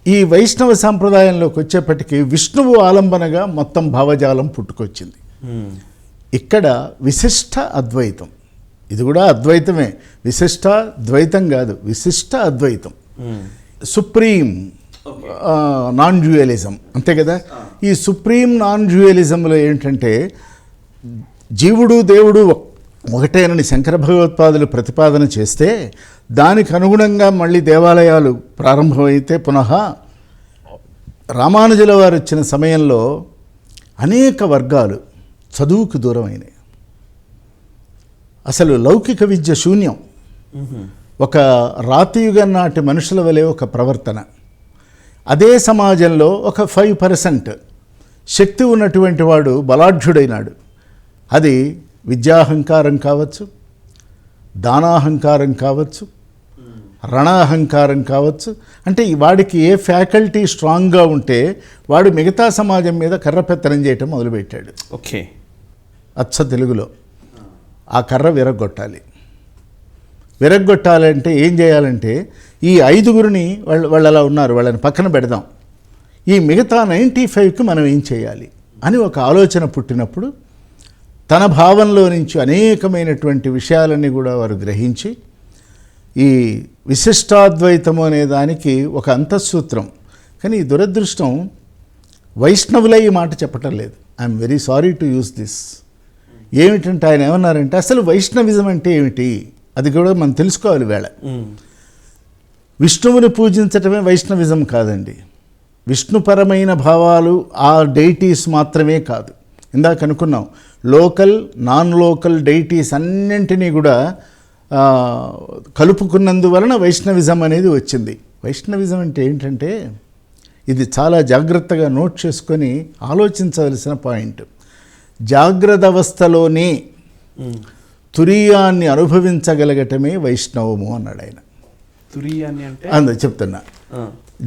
ఈ వైష్ణవ సాంప్రదాయంలోకి వచ్చేప్పటికీ విష్ణువు ఆలంబనగా మొత్తం భావజాలం పుట్టుకొచ్చింది. ఇక్కడ విశిష్ట అద్వైతం, ఇది కూడా అద్వైతమే, విశిష్ట ద్వైతం కాదు, విశిష్ట అద్వైతం. సుప్రీం నాన్ డ్యూయలిజం, అంతే కదా. ఈ సుప్రీం నాన్ డ్యూయలిజంలో ఏంటంటే జీవుడు దేవుడు ఒకటేనని శంకర భగవత్పాదులు ప్రతిపాదన చేస్తే దానికి అనుగుణంగా మళ్ళీ దేవాలయాలు ప్రారంభమైతే పునః రామానుజుల వారు వచ్చిన సమయంలో అనేక వర్గాలు చదువుకు దూరమైనవి. అసలు లౌకిక విద్య శూన్యం. ఒక రాతియుగం నాటి మనుషుల వలె ఒక ప్రవర్తన. అదే సమాజంలో ఒక 5% శక్తి ఉన్నటువంటి వాడు బలాఢ్యుడైనాడు. అది విద్యాహంకారం కావచ్చు, దానాహంకారం కావచ్చు, రణాహంకారం కావచ్చు. అంటే వాడికి ఏ ఫ్యాకల్టీ స్ట్రాంగ్గా ఉంటే వాడు మిగతా సమాజం మీద కర్రపెత్తనం చేయటం మొదలుపెట్టాడు. ఓకే, అచ్చ తెలుగులో ఆ కర్ర విరగ్గొట్టాలంటే ఏం చేయాలంటే ఈ 5గురిని వాళ్ళు అలా ఉన్నారు, వాళ్ళని పక్కన పెడదాం, ఈ మిగతా 95కి మనం ఏం చేయాలి అని ఒక ఆలోచన పుట్టినప్పుడు తన భావంలో నుంచి అనేకమైనటువంటి విషయాలన్నీ కూడా వారు గ్రహించి ఈ విశిష్టాద్వైతము అనే దానికి ఒక అంతఃసూత్రం. కానీ ఈ దురదృష్టం వైష్ణవులే ఈ మాట చెప్పటం లేదు. I'm very sorry to use this. ఏమిటంటే ఆయన ఏమన్నారంటే అసలు వైష్ణవిజం అంటే ఏమిటి అది కూడా మనం తెలుసుకోవాలి. వేళ విష్ణువుని పూజించటమే వైష్ణవిజం కాదండి. విష్ణుపరమైన భావాలు ఆ డైటీస్ మాత్రమే కాదు. ఇందాక అనుకున్నాం లోకల్ నాన్ లోకల్ డైటీస్ అన్నింటినీ కూడా కలుపుకున్నందువలన వైష్ణవిజం అనేది వచ్చింది. వైష్ణవిజం అంటే ఏంటంటే ఇది చాలా జాగ్రత్తగా నోట్ చేసుకొని ఆలోచించవలసిన పాయింట్. జాగ్రత్త అవస్థలోనే తురీయాన్ని అనుభవించగలగటమే వైష్ణవము అన్నాడు ఆయన. తురీయాన్ని అంటే చెప్తున్నా.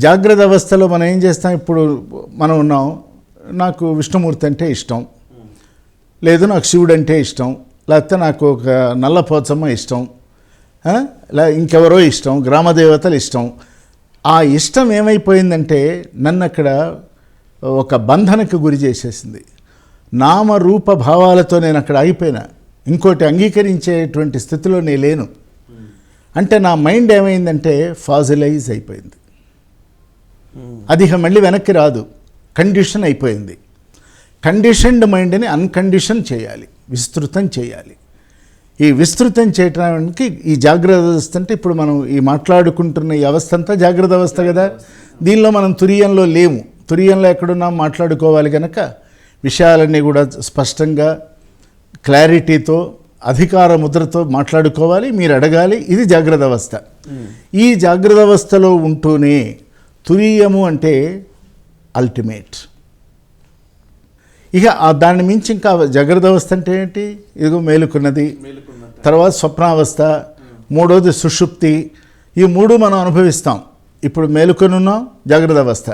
జాగ్రత్త అవస్థలో మనం ఏం చేస్తాం, ఇప్పుడు మనం ఉన్నాం, నాకు విష్ణుమూర్తి అంటే ఇష్టం, లేదు నాకు శివుడు అంటే ఇష్టం, లేకపోతే నాకు ఒక నల్లపోచమ్మ ఇష్టం, ఇంకెవరో ఇష్టం, గ్రామదేవతలు ఇష్టం. ఆ ఇష్టం ఏమైపోయిందంటే నన్ను అక్కడ ఒక బంధనకు గురి చేసేసింది. నామరూప భావాలతో నేను అక్కడ ఆగిపోయినా, ఇంకోటి అంగీకరించేటువంటి స్థితిలో నేను లేను. అంటే నా మైండ్ ఏమైందంటే ఫాజిలైజ్ అయిపోయింది. అది ఇక మళ్ళీ వెనక్కి రాదు, కండిషన్ అయిపోయింది. కండిషన్డ్ మైండ్ని అన్కండిషన్ చేయాలి, విస్తృతం చేయాలి. ఈ విస్తృతం చేయడానికి ఈ జాగ్రత్త అవస్థ అంటే ఇప్పుడు మనం ఈ మాట్లాడుకుంటున్న ఈ అవస్థ అంతా జాగ్రత్త అవస్థ కదా. దీనిలో మనం తురీయంలో లేము. తురీయంలో ఎక్కడున్నాం మాట్లాడుకోవాలి కనుక విషయాలన్నీ కూడా స్పష్టంగా క్లారిటీతో అధికార ముద్రతో మాట్లాడుకోవాలి, మీరు అడగాలి. ఇది జాగ్రత్త అవస్థ. ఈ జాగ్రత్త అవస్థలో ఉంటూనే తురీయము అంటే అల్టిమేట్. ఇక దాన్ని మించి ఇంకా జాగ్రత్త అవస్థ అంటే ఏంటి, ఇదిగో మేలుకున్నది, తర్వాత స్వప్నావస్థ, మూడోది సుషుప్తి. ఈ మూడు మనం అనుభవిస్తాం. ఇప్పుడు మేలుకొని ఉన్నాం జాగ్రత్త అవస్థ,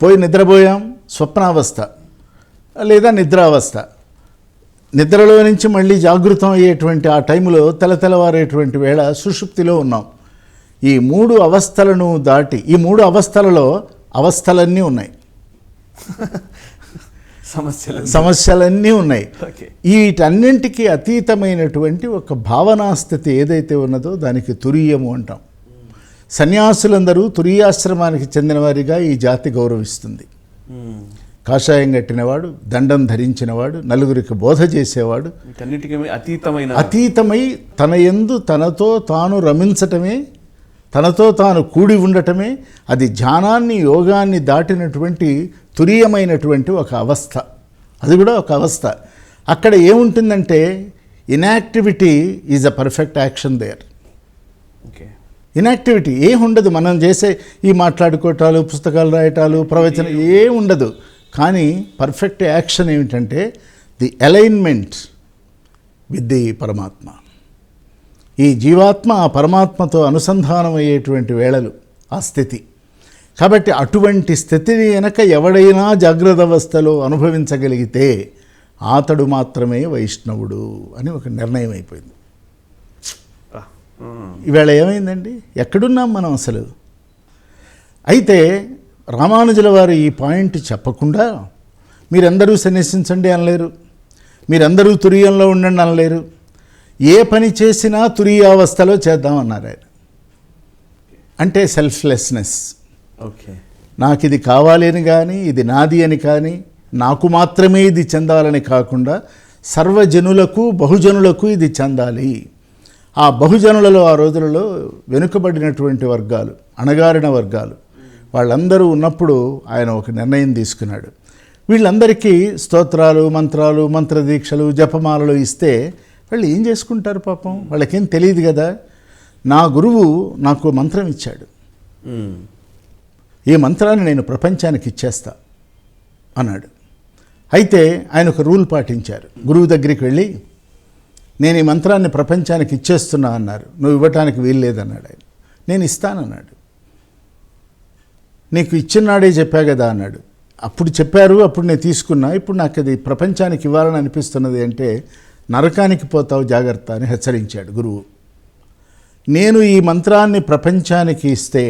పోయి నిద్రపోయాం స్వప్నావస్థ లేదా నిద్రావస్థ. నిద్రలో నుంచి మళ్ళీ జాగృతం అయ్యేటువంటి ఆ టైంలో తెల్లవారేటువంటి వేళ సుషుప్తిలో ఉన్నాం. ఈ మూడు అవస్థలను దాటి, ఈ మూడు అవస్థలలో అవస్థలన్నీ ఉన్నాయి, సమస్యలన్నీ ఉన్నాయి. వీటన్నింటికి అతీతమైనటువంటి ఒక భావనాస్థితి ఏదైతే ఉన్నదో దానికి తురీయము అంటాం. సన్యాసులందరూ తురీయాశ్రమానికి చెందినవారిగా ఈ జాతి గౌరవిస్తుంది. కాషాయం కట్టినవాడు, దండం ధరించినవాడు, నలుగురికి బోధ చేసేవాడు, అతీతమై తన యందు తనతో తాను రమించటమే, తనతో తాను కూడి ఉండటమే, అది ధ్యానాన్ని యోగాన్ని దాటినటువంటి తురీయమైనటువంటి ఒక అవస్థ. అది కూడా ఒక అవస్థ. అక్కడ ఏముంటుందంటే inactivity is a perfect action there. Inactivity ఏముండదు. మనం చేసే ఈ మాట్లాడుకోవటాలు, పుస్తకాలు రాయటాలు, ప్రవచనం ఏముండదు. కానీ పర్ఫెక్ట్ యాక్షన్ ఏమిటంటే ది అలైన్మెంట్ విత్ ది పరమాత్మ. ఈ జీవాత్మ ఆ పరమాత్మతో అనుసంధానం అయ్యేటువంటి వేళలు ఆ స్థితి. కాబట్టి అటువంటి స్థితిని వెనక ఎవడైనా జాగ్రత్త అవస్థలో అనుభవించగలిగితే అతడు మాత్రమే వైష్ణవుడు అని ఒక నిర్ణయం అయిపోయింది. ఈవేళ ఏమైందండి, ఎక్కడున్నాం మనం అసలు? అయితే రామానుజుల వారు ఈ పాయింట్ చెప్పకుండా మీరందరూ సన్యసించండి అనలేరు, మీరందరూ తురీయంలో ఉండండి అనలేరు. ఏ పని చేసినా తురీయావస్థలో చేద్దామన్నారు ఆయన. అంటే సెల్ఫ్లెస్నెస్. నాకు ఇది కావాలి అని కానీ, ఇది నాది అని కానీ, నాకు మాత్రమే ఇది చెందాలని కాకుండా సర్వజనులకు బహుజనులకు ఇది చెందాలి. ఆ బహుజనులలో ఆ రోజులలో వెనుకబడినటువంటి వర్గాలు, అణగారిన వర్గాలు, వాళ్ళందరూ ఉన్నప్పుడు ఆయన ఒక నిర్ణయం తీసుకున్నాడు. వీళ్ళందరికీ స్తోత్రాలు, మంత్రాలు, మంత్రదీక్షలు, జపమాలలు ఇస్తే వాళ్ళు ఏం చేసుకుంటారు పాపం, వాళ్ళకేం తెలియదు కదా. నా గురువు నాకు మంత్రం ఇచ్చాడు, ఈ మంత్రాన్ని నేను ప్రపంచానికి ఇచ్చేస్తా అన్నాడు. అయితే ఆయన ఒక రూల్ పాటించారు. గురువు దగ్గరికి వెళ్ళి నేను ఈ మంత్రాన్ని ప్రపంచానికి ఇచ్చేస్తున్నా అన్నారు. నువ్వు ఇవ్వటానికి వీల్లేదన్నాడు ఆయన. నేను ఇస్తానన్నాడు. నీకు ఇచ్చినాడే చెప్పా కదా అన్నాడు. అప్పుడు చెప్పారు, అప్పుడు నేను తీసుకున్నా, ఇప్పుడు నాకు అది ప్రపంచానికి ఇవ్వాలని అనిపిస్తున్నది అంటే నరకానికి పోతావు జాగ్రత్త అని హెచ్చరించాడు గురువు. నేను ఈ మంత్రాన్ని ప్రపంచానికి ఇస్తే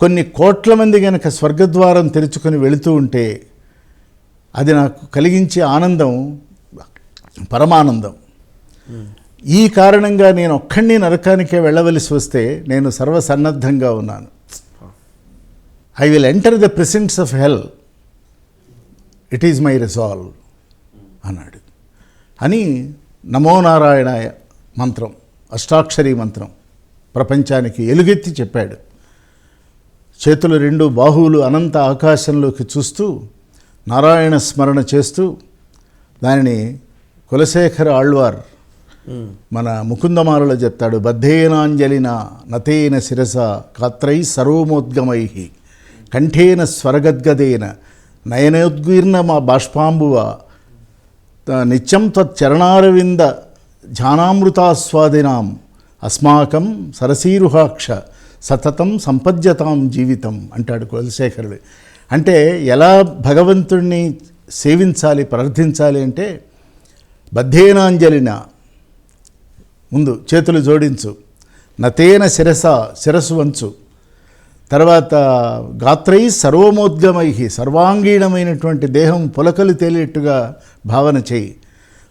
కొన్ని కోట్ల మంది గనక స్వర్గద్వారం తెరుచుకొని వెళుతూ ఉంటే అది నాకు కలిగించే ఆనందం పరమానందం. ఈ కారణంగా నేను ఒక్కడిని నరకానికే వెళ్ళవలసి వస్తే నేను సర్వసన్నద్ధంగా ఉన్నాను. I will enter the presence of hell, it is my resolve అన్నాడు. అని నమో నారాయణాయ మంత్రం, అష్టాక్షరీ మంత్రం ప్రపంచానికి ఎలుగెత్తి చెప్పాడు. చేతులు రెండు బాహువులు అనంత ఆకాశంలోకి చూస్తూ నారాయణ స్మరణ చేస్తూ దానిని కులశేఖర ఆళ్వార్ మన ముకుందమాలలో చెప్తాడు. బద్ధేనాంజలిన నతేన శిరస కాత్రై సర్వమోద్గమై కంఠేన స్వరగద్గదేన నయనోద్గీర్ణ మా బాష్పాంబువ నిత్యం తచ్చరణారవింద ధ్యానామృతాస్వాదినాం అస్మాకం సరసీరుహాక్ష సతతం సంపద్యతాం జీవితం అంటాడు కులశేఖరుడు. అంటే ఎలా భగవంతుణ్ణి సేవించాలి, ప్రార్థించాలి అంటే బద్ధేనాంజలిన, ముందు చేతులు జోడించు, నతేన శిరస శిరస్సు వంచు, తర్వాత గాత్రై సర్వమోద్గమై సర్వాంగీణమైనటువంటి దేహం పులకలు తేలేట్టుగా భావన చేయి.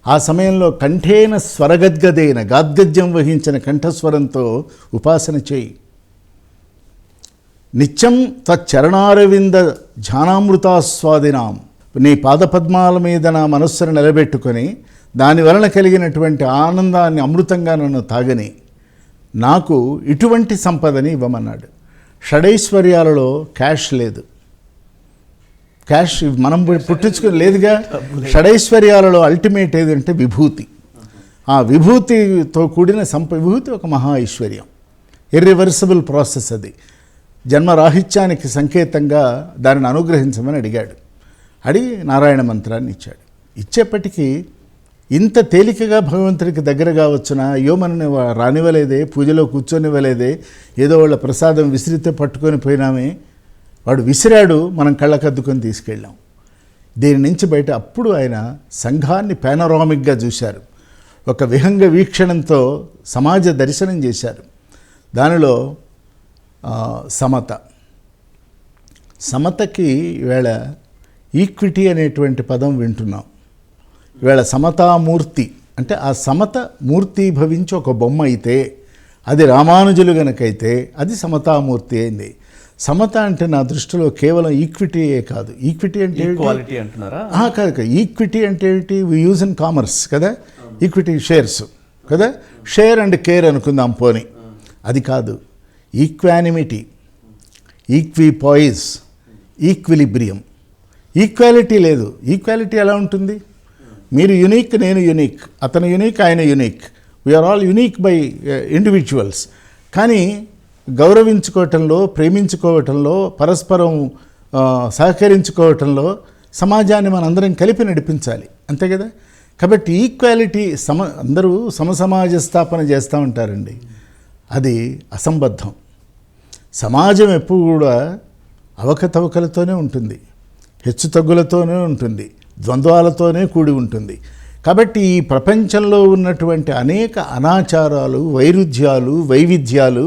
ఆ సమయంలో కంఠేన స్వరగద్గదేన గాద్గద్యం వహించిన కంఠస్వరంతో ఉపాసన చేయి. నిత్యం తచ్చరణారవింద ధ్యానామృతాస్వాదినాం, నీ పాదపద్మాల మీద నా మనస్సును నిలబెట్టుకొని దాని వలన కలిగినటువంటి ఆనందాన్ని అమృతంగా నన్ను తాగని, నాకు ఇటువంటి సంపదని ఇవ్వమన్నాడు. షడైశ్వర్యాలలో క్యాష్ లేదు, క్యాష్ మనం పుట్టించుకుని లేదుగా. షడైశ్వర్యాలలో అల్టిమేట్ ఏదంటే విభూతి. ఆ విభూతితో కూడిన విభూతి ఒక మహా ఐశ్వర్యం, ఇర్రివర్సిబుల్ ప్రాసెస్. అది జన్మరాహిత్యానికి సంకేతంగా దానిని అనుగ్రహించమని అడిగాడు. అడిగి నారాయణ మంత్రాన్ని ఇచ్చాడు. ఇచ్చేప్పటికీ ఇంత తేలికగా భగవంతుడికి దగ్గరగా వచ్చిన అయ్యో మనని రానివ్వలేదే, పూజలో కూర్చొనివ్వలేదే, ఏదో వాళ్ళ ప్రసాదం విసిరితే పట్టుకొని పోయినామే, వాడు విసిరాడు, మనం కళ్ళకద్దుకొని తీసుకెళ్ళాం. దీని నుంచి బయట అప్పుడు ఆయన సంఘాన్ని పానోరామిక్గా చూశారు. ఒక విహంగ వీక్షణంతో సమాజ దర్శనం చేశారు. దానిలో సమతకి ఈవేళ ఈక్విటీ అనేటువంటి పదం వింటున్నాం. ఈవేళ సమతామూర్తి అంటే ఆ సమత మూర్తి భవించి ఒక బొమ్మ అయితే అది రామానుజులు గనకైతే అది సమతామూర్తి అయింది. సమత అంటే నా దృష్టిలో కేవలం ఈక్విటీయే కాదు. ఈక్విటీ అంటే ఈక్వాలిటీ అంటున్నారా? కాదు. ఈక్విటీ అంటే ఏంటి? వి యూజ్ ఇన్ కామర్స్ కదా, ఈక్విటీ షేర్స్ కదా, షేర్ అండ్ కేర్ అనుకుందాం పోని. అది కాదు. Equanimity, equipoise, equilibrium. ఈక్వాలిటీ లేదు. ఈక్వాలిటీ ఎలా ఉంటుంది? మీరు యునీక్, నేను యునీక్, అతను యునీక్, ఆయన unique, we are all unique by individuals. కానీ గౌరవించుకోవటంలో, ప్రేమించుకోవటంలో, పరస్పరం సహకరించుకోవటంలో సమాజాన్ని మనందరం కలిపి నడిపించాలి, అంతే కదా. కాబట్టి ఈక్వాలిటీ అందరూ సమసమాజ స్థాపన చేస్తూ ఉంటారండి. అది అసంబద్ధం. సమాజం ఎప్పుడు కూడా అవకతవకలతోనే ఉంటుంది, హెచ్చుతగ్గులతోనే ఉంటుంది, ద్వంద్వాలతోనే కూడి ఉంటుంది. కాబట్టి ఈ ప్రపంచంలో ఉన్నటువంటి అనేక అనాచారాలు, వైరుధ్యాలు, వైవిధ్యాలు,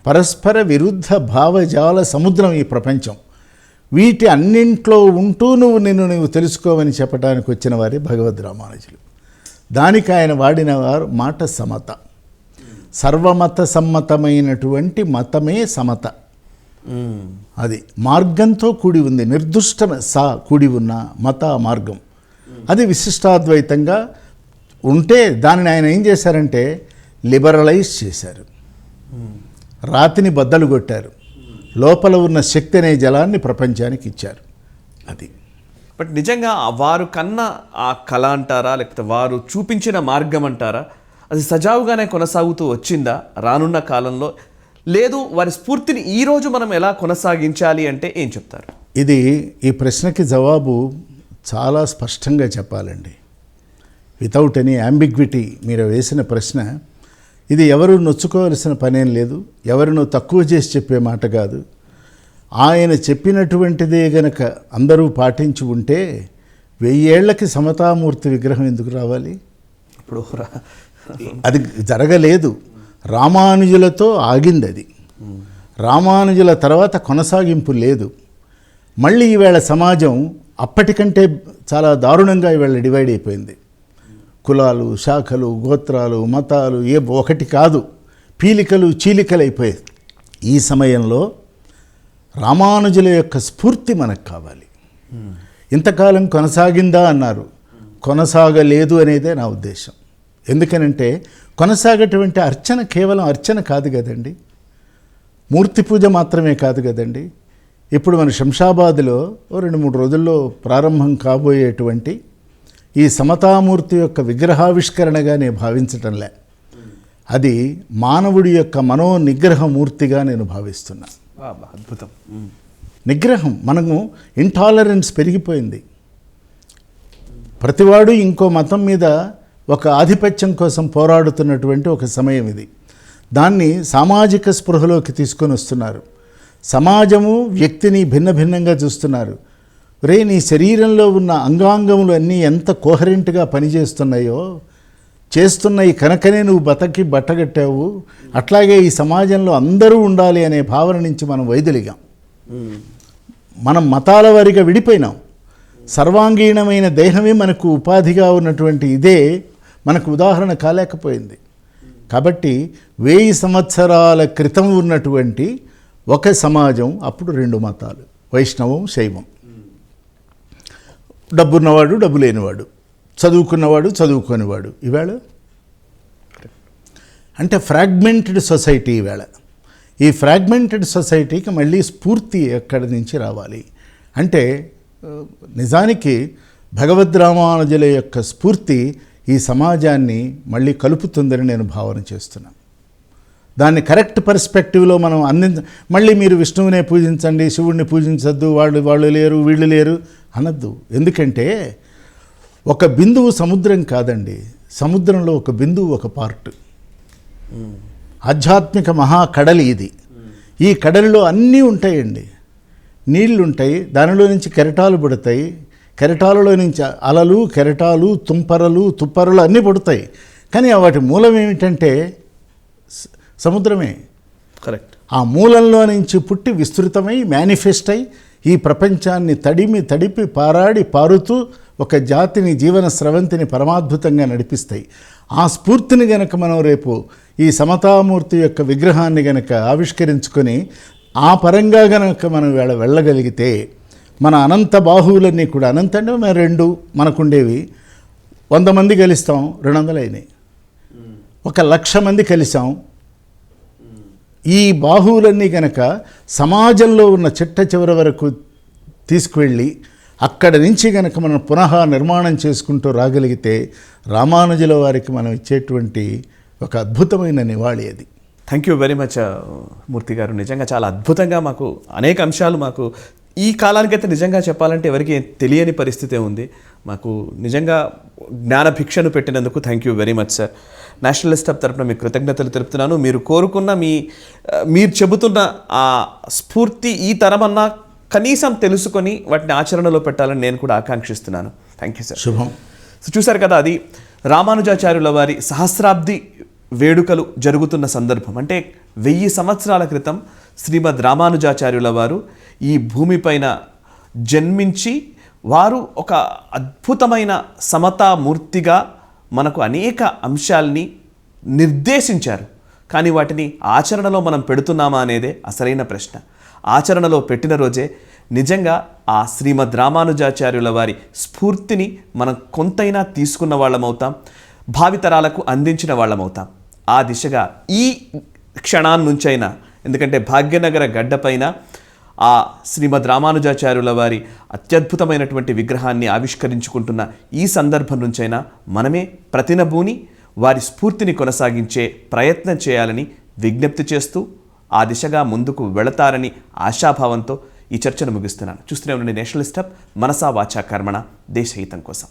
పరస్పర విరుద్ధ భావజాల సముద్రం ఈ ప్రపంచం. వీటి అన్నింట్లో ఉంటూ నువ్వు తెలుసుకోవని చెప్పడానికి వచ్చిన వారే భగవద్ రామానుజులు. దానికి ఆయన వాడిన వారు మాట సమత. సర్వమత సమ్మతమైనటువంటి మతమే సమత. అది మార్గంతో కూడి ఉంది, నిర్దుష్ట కూడి ఉన్న మత మార్గం. అది విశిష్టాద్వైతంగా ఉంటే దానిని ఆయన ఏం చేశారంటే లిబరలైజ్ చేశారు. రాతిని బద్దలు కొట్టారు, లోపల ఉన్న శక్తి అనే జలాన్ని ప్రపంచానికి ఇచ్చారు. అది బట్ నిజంగా వారు కన్నా ఆ కళ అంటారా, లేకపోతే వారు చూపించిన మార్గం అంటారా, అది సజావుగానే కొనసాగుతూ వచ్చిందా రానున్న కాలంలో? లేదు వారి స్ఫూర్తిని ఈరోజు మనం ఎలా కొనసాగించాలి అంటే ఏం చెప్తారు? ఈ ప్రశ్నకి జవాబు చాలా స్పష్టంగా చెప్పాలండి, వితౌట్ ఎనీ అంబిగ్విటీ. మీరు వేసిన ప్రశ్న ఇది ఎవరు నొచ్చుకోవాల్సిన పనేం లేదు, ఎవరినో తక్కువ చేసి చెప్పే మాట కాదు. ఆయన చెప్పినటువంటిదే గనక అందరూ పాటించి ఉంటే 1000 ఏళ్లకి సమతామూర్తి విగ్రహం ఎందుకు రావాలి? ఇప్పుడు అది జరగలేదు. రామానుజులతో ఆగింది అది. రామానుజుల తర్వాత కొనసాగింపు లేదు. మళ్ళీ ఈవేళ సమాజం అప్పటికంటే చాలా దారుణంగా ఈవేళ డివైడ్ అయిపోయింది. కులాలు, శాఖలు, గోత్రాలు, మతాలు ఒకటి కాదు, పీలికలు చీలికలు అయిపోయాయి. ఈ సమయంలో రామానుజుల యొక్క స్ఫూర్తి మనకు కావాలి. ఇంతకాలం కొనసాగిందా అన్నారు, కొనసాగలేదు అనేదే నా ఉద్దేశం. ఎందుకనంటే కొనసాగేటువంటి అర్చన కేవలం అర్చన కాదు కదండి, మూర్తి పూజ మాత్రమే కాదు కదండి. ఇప్పుడు మన శంషాబాద్లో 2-3 రోజుల్లో ప్రారంభం కాబోయేటువంటి ఈ సమతామూర్తి యొక్క విగ్రహావిష్కరణగా నేను భావించటంలే, అది మానవుడి యొక్క మనోనిగ్రహమూర్తిగా నేను భావిస్తున్నా. అద్భుతం. నిగ్రహం, మనము ఇంటాలరెన్స్ పెరిగిపోయింది. ప్రతివాడు ఇంకో మతం మీద ఒక ఆధిపత్యం కోసం పోరాడుతున్నటువంటి ఒక సమయం ఇది. దాన్ని సామాజిక స్పృహలోకి తీసుకొని వస్తున్నారు. సమాజము వ్యక్తిని భిన్న భిన్నంగా చూస్తున్నారు. నీ శరీరంలో ఉన్న అంగాంగములు అన్నీ ఎంత కోహరెంట్గా పనిచేస్తున్నాయో, చేస్తున్నాయి కనుకనే నువ్వు బతకి బట్టగట్టావు, అట్లాగే ఈ సమాజంలో అందరూ ఉండాలి అనే భావన నుంచి మనం వైదొలిగాం. మనం మతాల వారిగా విడిపోయినాం. సర్వాంగీణమైన దేహమే మనకు ఉపాధిగా ఉన్నటువంటి ఇదే మనకు ఉదాహరణ కాలేకపోయింది. కాబట్టి 1000 సంవత్సరాల క్రితం ఉన్నటువంటి ఒక సమాజం, అప్పుడు 2 మతాలు, వైష్ణవం, శైవం. డబ్బున్నవాడు, డబ్బు లేనివాడు, చదువుకున్నవాడు, చదువుకోనివాడు. ఈవేళ అంటే ఫ్రాగ్మెంటెడ్ సొసైటీ. ఈవేళ ఈ ఫ్రాగ్మెంటెడ్ సొసైటీకి మళ్ళీ స్ఫూర్తి ఎక్కడి నుంచి రావాలి అంటే, నిజానికి భగవద్ రామానుజుల యొక్క స్ఫూర్తి ఈ సమాజాన్ని మళ్ళీ కలుపుతుందని నేను భావన చేస్తున్నాను. దాన్ని కరెక్ట్ పర్స్పెక్టివ్లో మనం మళ్ళీ మీరు విష్ణువునే పూజించండి, శివుడిని పూజించద్దు, వాళ్ళు లేరు వీళ్ళు లేరు అనద్దు. ఎందుకంటే ఒక బిందువు సముద్రం కాదండి, సముద్రంలో ఒక బిందువు ఒక పార్ట్. ఆధ్యాత్మిక మహాకడలి ఇది. ఈ కడలిలో అన్నీ ఉంటాయండి. నీళ్లు ఉంటాయి, దానిలో నుంచి కెరటాలు పుడతాయి, కెరటాలలో నుంచి అలలు, కెరటాలు, తుంపరలు, తుప్పరలు అన్నీ పుడతాయి. కానీ వాటి మూలం ఏమిటంటే సముద్రమే. కరెక్ట్. ఆ మూలంలో నుంచి పుట్టి విస్తృతమై మేనిఫెస్ట్ అయి ఈ ప్రపంచాన్ని తడిపి పారుతూ ఒక జాతిని, జీవన స్రవంతిని పరమాద్భుతంగా నడిపిస్తాయి. ఆ స్ఫూర్తిని గనక మనం రేపు ఈ సమతామూర్తి యొక్క విగ్రహాన్ని గనక ఆవిష్కరించుకొని ఆ పరంగా గనక మనం వెళ్ళగలిగితే, మన అనంత బాహువులన్నీ కూడా, అనంత అంటే మేము 2 మనకుండేవి, 100 మంది కలిస్తాం, 200 అయినాయి. 1,00,000 మంది కలిసాం. ఈ బాహువులన్నీ కనుక సమాజంలో ఉన్న చిట్ట చివరి వరకు తీసుకువెళ్ళి అక్కడ నుంచి కనుక మనం పునః నిర్మాణం చేసుకుంటూ రాగలిగితే రామానుజుల వారికి మనం ఇచ్చేటువంటి ఒక అద్భుతమైన నివాళి అది. థ్యాంక్ యూ వెరీ మచ్ మూర్తి గారు. నిజంగా చాలా అద్భుతంగా మాకు అనేక అంశాలు మాకు ఈ కాలానికైతే నిజంగా చెప్పాలంటే ఎవరికి తెలియని పరిస్థితే ఉంది. మాకు నిజంగా జ్ఞాన భిక్షను పెట్టినందుకు thank you very much sir. Nationalist hub తరపున మీకు కృతజ్ఞతలు తెలుపుతున్నాను. మీరు కోరుకున్న మీరు చెబుతున్న ఆ స్ఫూర్తి ఈ తరమన్నా కనీసం తెలుసుకొని వాటిని ఆచరణలో పెట్టాలని నేను కూడా ఆకాంక్షిస్తున్నాను. Thank you sir. శుభం. సో చూశారు కదా, అది రామానుజాచార్యుల వారి సహస్రాబ్ది వేడుకలు జరుగుతున్న సందర్భం. అంటే 1000 సంవత్సరాల క్రితం శ్రీమద్ రామానుజాచార్యుల వారు ఈ భూమిపైన జన్మించి వారు ఒక అద్భుతమైన సమతామూర్తిగా మనకు అనేక అంశాల్ని నిర్దేశించారు. కానీ వాటిని ఆచరణలో మనం పెడుతున్నామా అనేదే అసలైన ప్రశ్న. ఆచరణలో పెట్టిన రోజే నిజంగా ఆ శ్రీమద్ రామానుజాచార్యుల వారి స్ఫూర్తిని మనం కొంతైనా తీసుకున్న వాళ్ళమవుతాం, భావితరాలకు అందించిన వాళ్ళమవుతాం. ఆ దిశగా ఈ క్షణాన్నుంచైనా, ఎందుకంటే భాగ్యనగర గడ్డపైన ఆ శ్రీమద్ రామానుజాచార్యుల వారి అత్యద్భుతమైనటువంటి విగ్రహాన్ని ఆవిష్కరించుకుంటున్న ఈ సందర్భం నుంచైనా మనమే ప్రతినబూని వారి స్ఫూర్తిని కొనసాగించే ప్రయత్నం చేయాలని విజ్ఞప్తి చేస్తూ ఆ దిశగా ముందుకు వెళతారని ఆశాభావంతో ఈ చర్చను ముగిస్తున్నాను. చూస్తూనే ఉండండి నేషనలిస్ట్ హబ్, మనసా వాచా కర్మణ, దేశహితం కోసం.